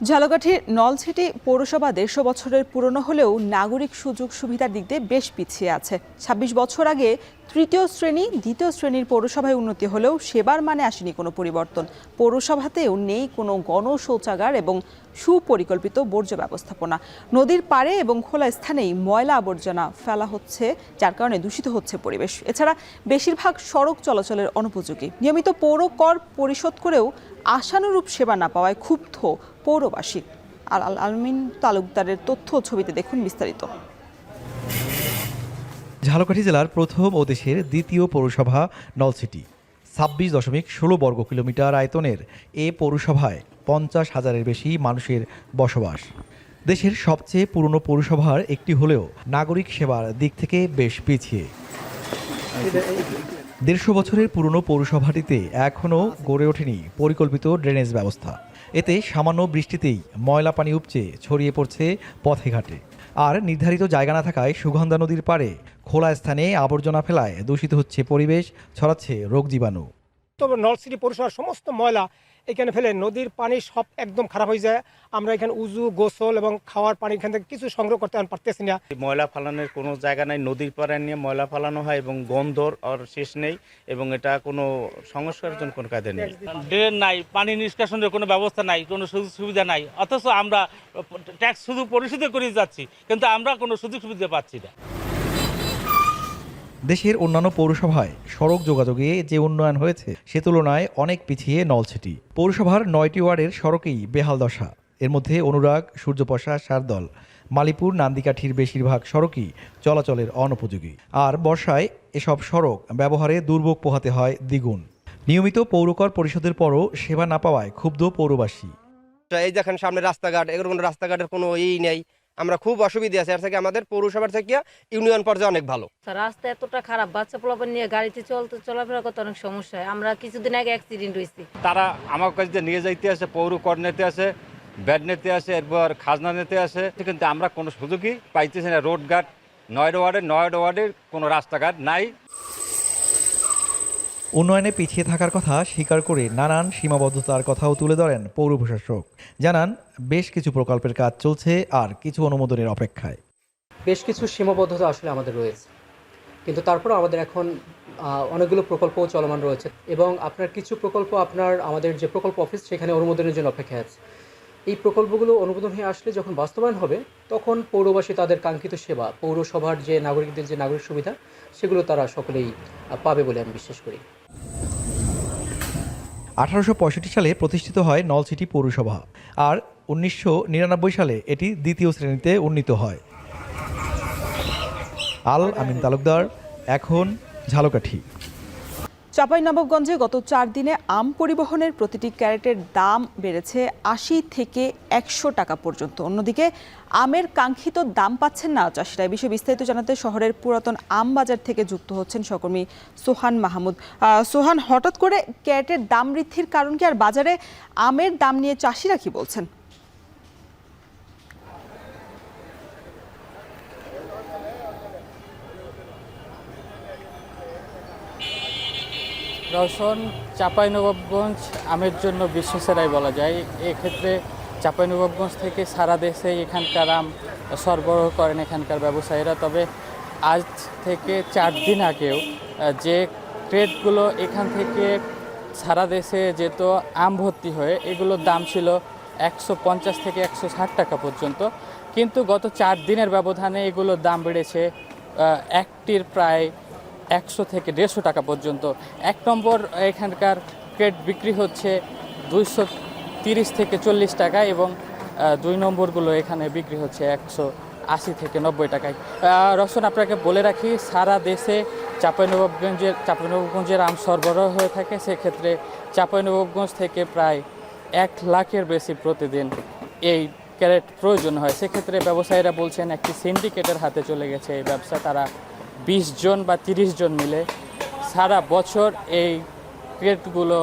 ঝালকাঠির নলছিটি পৌরসভা 150 বছরের পুরনো হলেও নাগরিক সুযোগ সুবিধার দিক দিয়ে বেশ পিছিয়ে আছে। 26 বছর আগে তৃতীয় শ্রেণী, দ্বিতীয় শ্রেণীর পৌরসভায় উন্নতি হলেও সেবার মানে আসেনি কোনো পরিবর্তন। পৌরসভাতেও নেই কোনো গণশৌচাগার এবং সুপরিকল্পিত বর্জ্য ব্যবস্থাপনা। নদীর পাড়ে এবং খোলা স্থানেই ময়লা আবর্জনা ফেলা হচ্ছে, যার কারণে দূষিত হচ্ছে পরিবেশ। এছাড়া বেশিরভাগ সড়ক চলাচলের অনুপযোগী। নিয়মিত পৌর কর পরিশোধ করেও আশানুরূপ সেবা না পাওয়ায় ক্ষুব্ধ পৌরবাসী। আলমিন তালুকদারের তথ্য ছবিতে দেখুন বিস্তারিত। ঝালকাঠি জেলার প্রথম ও দেশের দ্বিতীয় পৌরসভা নলছিটি 26.16 বর্গ কিলোমিটার আয়তনের এ পৌরসভায় 50,000-এর বেশি মানুষের বসবাস। দেশের সবচেয়ে পুরনো পৌরসভার একটি হলেও নাগরিক সেবার দিক থেকে বেশ পিছিয়ে। 150 বছরের পুরনো পৌরসভাটিতে এখনও গড়ে ওঠেনি পরিকল্পিত ড্রেনেজ ব্যবস্থা। এতে সামান্য বৃষ্টিতেই ময়লা পানি উপচে ছড়িয়ে পড়ছে পথে ঘাটে। আর নির্ধারিত জায়গা না থাকায় সুগন্ধা নদীর পাড়ে খোলা স্থানে আবর্জনা ফেলায় দূষিত হচ্ছে পরিবেশ, ছড়াচ্ছে রোগ জীবাণু। তবে নলছিটি পৌরসভার সমস্ত ময়লা এখানে ফেলে নদীর পানি সব একদম খারাপ হয়ে যায়। আমরা এখানে উজু, গোসল এবং খাওয়ার পানি এখান থেকে কিছু সংগ্রহ করতে পারতেছি না। ময়লা ফালানোর কোনো জায়গা নাই, নদীর পাড়ে নিয়ে ময়লা ফালানো হয় এবং গন্ধর আর শেষ নেই এবং এটা কোনো সংস্কারের জন্য কোনো কাজে নেই। ড্রেন নাই, পানি নিষ্কাশনের কোনো ব্যবস্থা নাই, কোনো সুযোগ সুবিধা নাই, অথচ আমরা ট্যাক্স শুধু পরিশোধ করে যাচ্ছি, কিন্তু আমরা কোনো সুযোগ সুবিধা পাচ্ছি না। দেশের অন্যান্য পৌরসভায় সড়ক যোগাযোগে যে উন্নয়ন হয়েছে সে তুলনায় অনেক পিছিয়ে নলছিটি। পৌরসভার 9টি ওয়ার্ডের সড়কেই বেহাল দশা। এর মধ্যে অনুরাগ, সূর্যপশা, শারদল, মালিপুর, নান্দিকাঠির বেশিরভাগ সড়কই চলাচলের অনুপযোগী। আর বর্ষায় এসব সড়ক ব্যবহারে দুর্ভোগ পোহাতে হয় দ্বিগুণ। নিয়মিত পৌরকর পরিশোধের পরও সেবা না পাওয়ায় ক্ষুব্ধ পৌরবাসী। এই দেখেন সামনে রাস্তাঘাট, এগুলো কোনো রাস্তাঘাটের কোনো নেই, আমরা খুব অসুবিধা আছে। এর থেকে আমাদের পৌরসভার থেকে ইউনিয়ন পর্যায়ে অনেক ভালো। রাস্তা এতটা খারাপ, বাচ্চা পোলাপান নিয়ে গাড়িতে চলাফেরা করতে অনেক সমস্যা হয়। আমরা কিছুদিন আগে অ্যাক্সিডেন্ট হয়েছি। তারা আমার কাছে নিয়ে যাইতে আসে, পৌর কর নিতে আসে, ব্যাড নিতে আসে, এরপর খাজনা নিতে আসে, কিন্তু আমরা কোনো সুযোগই পাইতেছি না। রোডঘাট 9 ওয়ার্ডের কোনো রাস্তাঘাট নাই। উন্নয়নে পিছিয়ে থাকার কথা স্বীকার করে নানান সীমাবদ্ধতার কথাও তুলে ধরেন পৌর প্রশাসক। জানান বেশ কিছু প্রকল্পের কাজ চলছে আর কিছু অনুমোদনের অপেক্ষায়। বেশ কিছু সীমাবদ্ধতা আসলে আমাদের রয়েছে, কিন্তু তারপরে আমাদের এখন অনেকগুলো প্রকল্প চলমান রয়েছে এবং আপনার কিছু প্রকল্প আমাদের যে প্রকল্প অফিস সেখানে অনুমোদনের জন্য অপেক্ষায় আছে। এই প্রকল্পগুলো অনুমোদন হয়ে আসলে যখন বাস্তবায়ন হবে তখন পৌরবাসী তাদের কাঙ্ক্ষিত সেবা, পৌরসভার যে নাগরিকদের যে নাগরিক সুবিধা সেগুলো তারা সকলেই পাবে বলে আমি বিশ্বাস করি। 1865 সালে প্রতিষ্ঠিত হয় নলছিটি পৌরসভা, আর 1999 সালে এটি দ্বিতীয় শ্রেণীতে উন্নীত হয়। আল আমিন তালুকদার, এখন ঝালকাঠি। চাঁপাইনবাবগঞ্জে গত 4 দিনে আম পরিবহনের প্রতিটি ক্যারেটের দাম বেড়েছে 80 থেকে 100 টাকা পর্যন্ত। অন্যদিকে আমের কাঙ্ক্ষিত দাম পাচ্ছেন না চাষিরা। এই বিষয়ে বিস্তারিত জানাতে শহরের পুরাতন আম বাজার থেকে যুক্ত হচ্ছেন সহকর্মী সোহান মাহমুদ। সোহান, হঠাৎ করে ক্যারেটের দাম বৃদ্ধির কারণ কি, আর বাজারে আমের দাম নিয়ে চাষিরা কি বলছেন? রওশন, চাঁপাইনবাবগঞ্জ আমের জন্য বিশ্বসেরাই বলা যায়। এক্ষেত্রে চাঁপাইনবাবগঞ্জ থেকে সারা দেশে এখানকার আম সরবরাহ করেন এখানকার ব্যবসায়ীরা। তবে আজ থেকে 4 দিন আগেও যে ক্রেটগুলো এখান থেকে সারা দেশে যেত আম ভর্তি হয়ে, এগুলোর দাম ছিল 150 থেকে 160 টাকা পর্যন্ত। কিন্তু গত 4 দিনের ব্যবধানে এগুলোর দাম বেড়েছে একটির প্রায় 100 থেকে 150 টাকা পর্যন্ত। 1 নম্বর এখানকার ক্রেট বিক্রি হচ্ছে 230 থেকে 40 টাকা এবং 2 নম্বরগুলো এখানে বিক্রি হচ্ছে 180 থেকে 90 টাকায়। রওশন, আপনাকে বলে রাখি, সারা দেশে চাঁপাইনবাবগঞ্জের আম সরবরাহ হয়ে থাকে। সেক্ষেত্রে চাঁপাইনবাবগঞ্জ থেকে প্রায় 1 লাখের বেশি প্রতিদিন এই ক্যারেট প্রয়োজন হয়। সেক্ষেত্রে ব্যবসায়ীরা বলছেন একটি সিন্ডিকেটের হাতে চলে গেছে এই ব্যবসা। তারা 20 জন বা 30 জন মিলে সারা বছর এই ক্রেটগুলো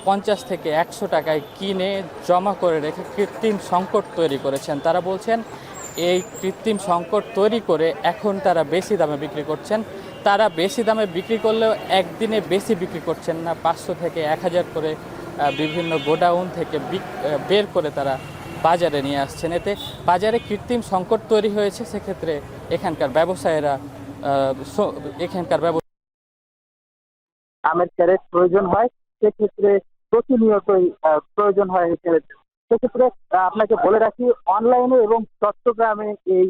50 থেকে 100 টাকায় কিনে জমা করে রেখে কৃত্রিম সংকট তৈরি করেছেন। তারা বলছেন এই কৃত্রিম সংকট তৈরি করে এখন তারা বেশি দামে বিক্রি করছেন। তারা বেশি দামে বিক্রি করলেও একদিনে বেশি বিক্রি করছেন না, 500 থেকে 1000 করে বিভিন্ন গোডাউন থেকে বের করে তারা বাজারে নিয়ে আসছেন। এতে বাজারে কৃত্রিম সংকট তৈরি হয়েছে। সেক্ষেত্রে এখানকার ব্যবসায়ীরা আমের ক্যারেট প্রয়োজন হয়, সেক্ষেত্রে প্রতিনিয়তই প্রয়োজন হয় এই ক্যারেট। সেক্ষেত্রে আপনাকে বলে রাখি, অনলাইনে এবং চট্টগ্রামে এই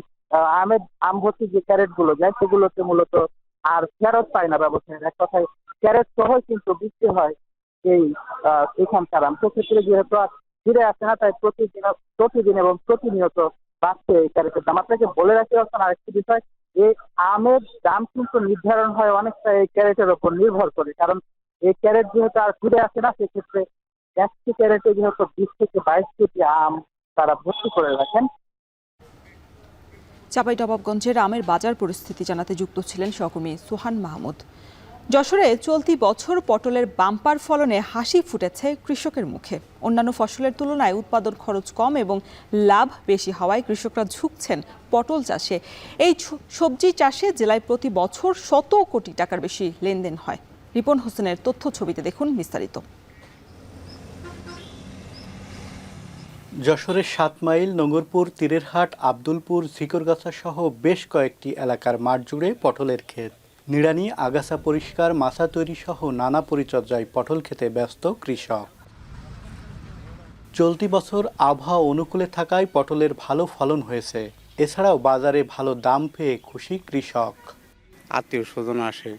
আম ভর্তি যে ক্যারেটগুলো যায় সেগুলোতে মূলত আর ফেরত পায় না ব্যবসায়ীরা। এক কথায় ক্যারেট সহই কিন্তু বিক্রি হয় এখানকার আম। সেক্ষেত্রে যেহেতু আর ফিরে আসে না, তাই প্রতিদিন এবং প্রতিনিয়ত বাড়ছে এই ক্যারেটের দাম। আপনাকে বলে রাখি আরেকটি বিষয়, এই আমের দাম কিন্তু নির্ধারণ হয় অনেকটা এই ক্যারেটের উপর নির্ভর করে। কারণ এই ক্যারেট যেহেতু আর ফিরে আসে না, সেক্ষেত্রে একটি ক্যারেটে যেহেতু 20 থেকে 22 কেজি আম তারা ভর্তি করে রাখেন। চাঁপাইনবাবগঞ্জের আমের বাজার পরিস্থিতি জানাতে যুক্ত ছিলেন সহকর্মী সোহান মাহমুদ। যশোরে চলতি বছর পটলের বাম্পার ফলনে হাসি ফুটেছে কৃষকের মুখে। অন্যান্য ফসলের তুলনায় উৎপাদন খরচ কম এবং লাভ বেশি হওয়ায় কৃষকরা ঝুঁকছেন পটল চাষে। এই সবজি চাষে জেলায় প্রতি বছর 100 কোটি টাকার বেশি লেনদেন হয়। রিপন হোসেনের তথ্য ছবিতে দেখুন বিস্তারিত। যশোরের 7 মাইল, নোঙ্গরপুর, তীরেরহাট, আব্দুলপুর, ঝিকরগাছা সহ বেশ কয়েকটি এলাকার মাঠ জুড়ে পটলের ক্ষেত। নিড়ানি, আগাছা পরিষ্কার, মাছা তৈরি সহ নানা পরিচর্যায় পটল খেতে ব্যস্ত কৃষক। চলতি বছর আবহাওয়া অনুকূলে থাকায় পটলের ভালো ফলন হয়েছে। এছাড়াও বাজারে ভালো দাম পেয়ে খুশি কৃষক। আত্মীয় স্বজন আসে,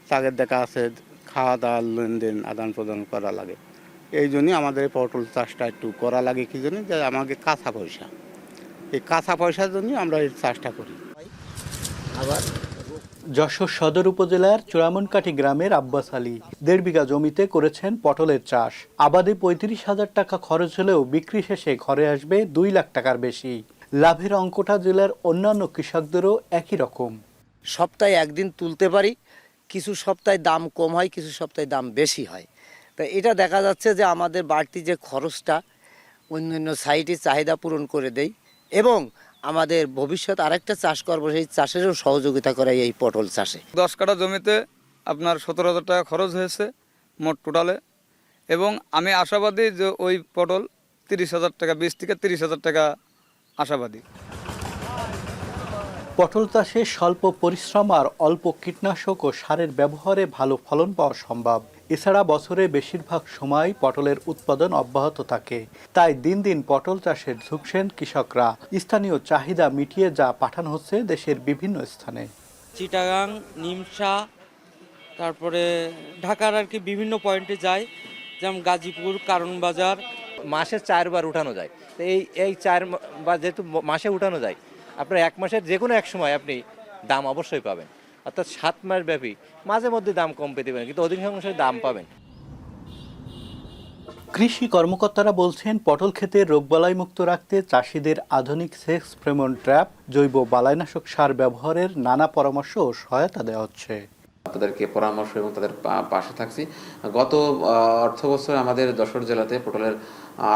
তাদের দেখা আছে, খাওয়া দাওয়ার লেনদেন আদান প্রদান করা লাগে। এই জন্যই আমাদের পটল চাষটা একটু করা লাগে। কি জন্য? যে আমাকে কাঁচা পয়সা, এই কাঁচা পয়সার জন্যই আমরা এই চাষটা করি। আবার যশোর সদর উপজেলার চূড়ামনকাঠি গ্রামের আব্বাস আলী 1.5 বিঘা জমিতে করেছেন পটলের চাষ। আবাদে 35,000 টাকা খরচ হলেও বিক্রি শেষে ঘরে আসবে 2 লাখ টাকার বেশি। লাভের অঙ্কটা জেলার অন্যান্য কৃষকদেরও একই রকম। সপ্তাহে একদিন তুলতে পারি, কিছু সপ্তাহে দাম কম হয়, কিছু সপ্তাহে দাম বেশি হয়। তা এটা দেখা যাচ্ছে যে আমাদের বাড়তি যে খরচটা অন্যান্য সাইটে চাহিদা পূরণ করে দেয় এবং আমাদের ভবিষ্যৎ আরেকটা চাষ করবো, সেই চাষেরও সহযোগিতা করে এই পটল চাষে। 10 কাঠা জমিতে আপনার 17,000 টাকা খরচ হয়েছে মোট টোটালে, এবং আমি আশাবাদী যে ওই পটল 30,000 টাকা, 20 থেকে 30,000 টাকা আশাবাদী। পটল চাষে স্বল্প পরিশ্রম আর অল্প কীটনাশক ও সারের ব্যবহারে ভালো ফলন পাওয়া সম্ভব। এছাড়া বছরে বেশিরভাগ সময় পটলের উৎপাদন অব্যাহত থাকে। তাই দিন দিন পটল চাষে ঝুঁকছেন কৃষকরা। স্থানীয় চাহিদা মিটিয়ে যা পাঠানো হচ্ছে দেশের বিভিন্ন স্থানে। চিটাগাং, নিমসা, তারপরে ঢাকার আর কি বিভিন্ন পয়েন্টে যায়, যেমন গাজীপুর, কারণ বাজার। মাসে 4 বার উঠানো যায়। তো এই 4 বার যেহেতু মাসে উঠানো যায়, আপনার 1 মাসের যে কোনো এক সময় আপনি দাম অবশ্যই পাবেন। অর্থাৎ 7 মাস ব্যাপী মাঝে মধ্যে দাম কম পেতে পারেন, কিন্তু অধিকাংশ দাম পাবেন। কৃষি কর্মকর্তারা বলছেন পটল ক্ষেতে রোগবালাই মুক্ত রাখতে চাষিদের আধুনিক সেক্স ফ্রেমন ট্র্যাপ, জৈব বালাইনাশক সার ব্যবহারের নানা পরামর্শ ও সহায়তা দেওয়া হচ্ছে। তাদেরকে পরামর্শ এবং তাদের পাশে থাকছি। গত অর্থ বছর আমাদের যশোর জেলাতে পটলের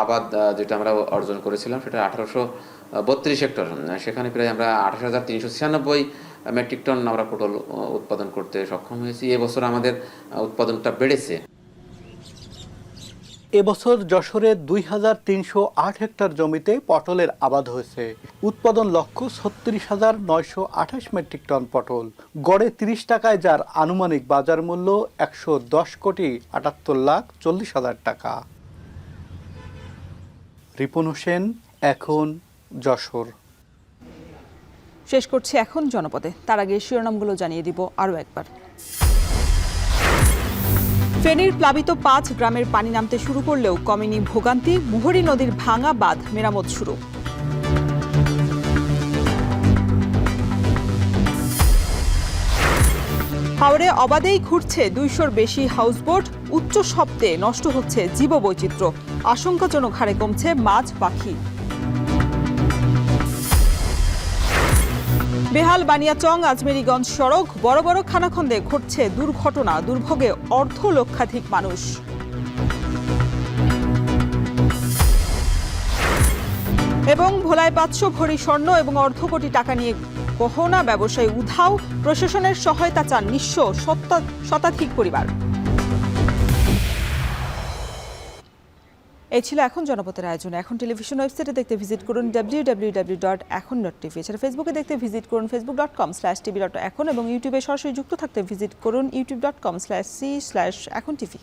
আবাদ যেটা আমরা অর্জন করেছিলাম সেটা 1832 হেক্টর। সেখানে প্রায় আমরা 28,396 মেট্রিক টন আমরা পটল উৎপাদন করতে সক্ষম হয়েছি। এবছর আমাদের উৎপাদনটা বেড়েছে। এবছর যশোরে 2,308 হেক্টর জমিতে পটলের আবাদ হয়েছে। উৎপাদন লক্ষ্য 36,928 মেট্রিক টন পটল, গড়ে 30 টাকায়, যার আনুমানিক বাজার মূল্য 110,78,40,000 টাকা। রিপন হোসেন, এখন যশোর। শেষ করছি এখন জনপদে। তার আগে শিরোনামগুলো জানিয়ে দিব আরও একবার। ফেনীর প্লাবিত 5 গ্রামের পানি নামতে শুরু করলেও কমেনি ভোগান্তি। মুহুরী নদীর ভাঙা বাঁধ মেরামত শুরু। হাওরে অবাধেই ঘুরছে 200-র বেশি হাউসবোট। উচ্চ শব্দে নষ্ট হচ্ছে জীববৈচিত্র্য। আশঙ্কাজনক হারে কমছে মাছ, পাখি। বেহাল বানিয়াচং আজমেরীগঞ্জ সড়ক, বড় বড় খানাখন্দে ঘটছে দুর্ঘটনা। দুর্ভোগে অর্ধলক্ষাধিক মানুষ। এবং ভোলায় 500 ভরি স্বর্ণ এবং অর্ধকোটি টাকা নিয়ে গহনা ব্যবসায়ী উধাও। প্রশাসনের সহায়তা চান নিঃস্ব শতাধিক পরিবার। এই ছিল এখন জনপদের আয়োজন। এখন টেলিভিশন ওয়েবসাইটে দেখতে ভিজিট করুন www.এখন.tv। এছাড়া ফেসবুকে দেখতে ভিজিট করুন facebook.com/tv.এখন এবং ইউটিউবে সরাসরি যুক্ত থাকতে ভিজিট করুন youtube.com/c/echontv।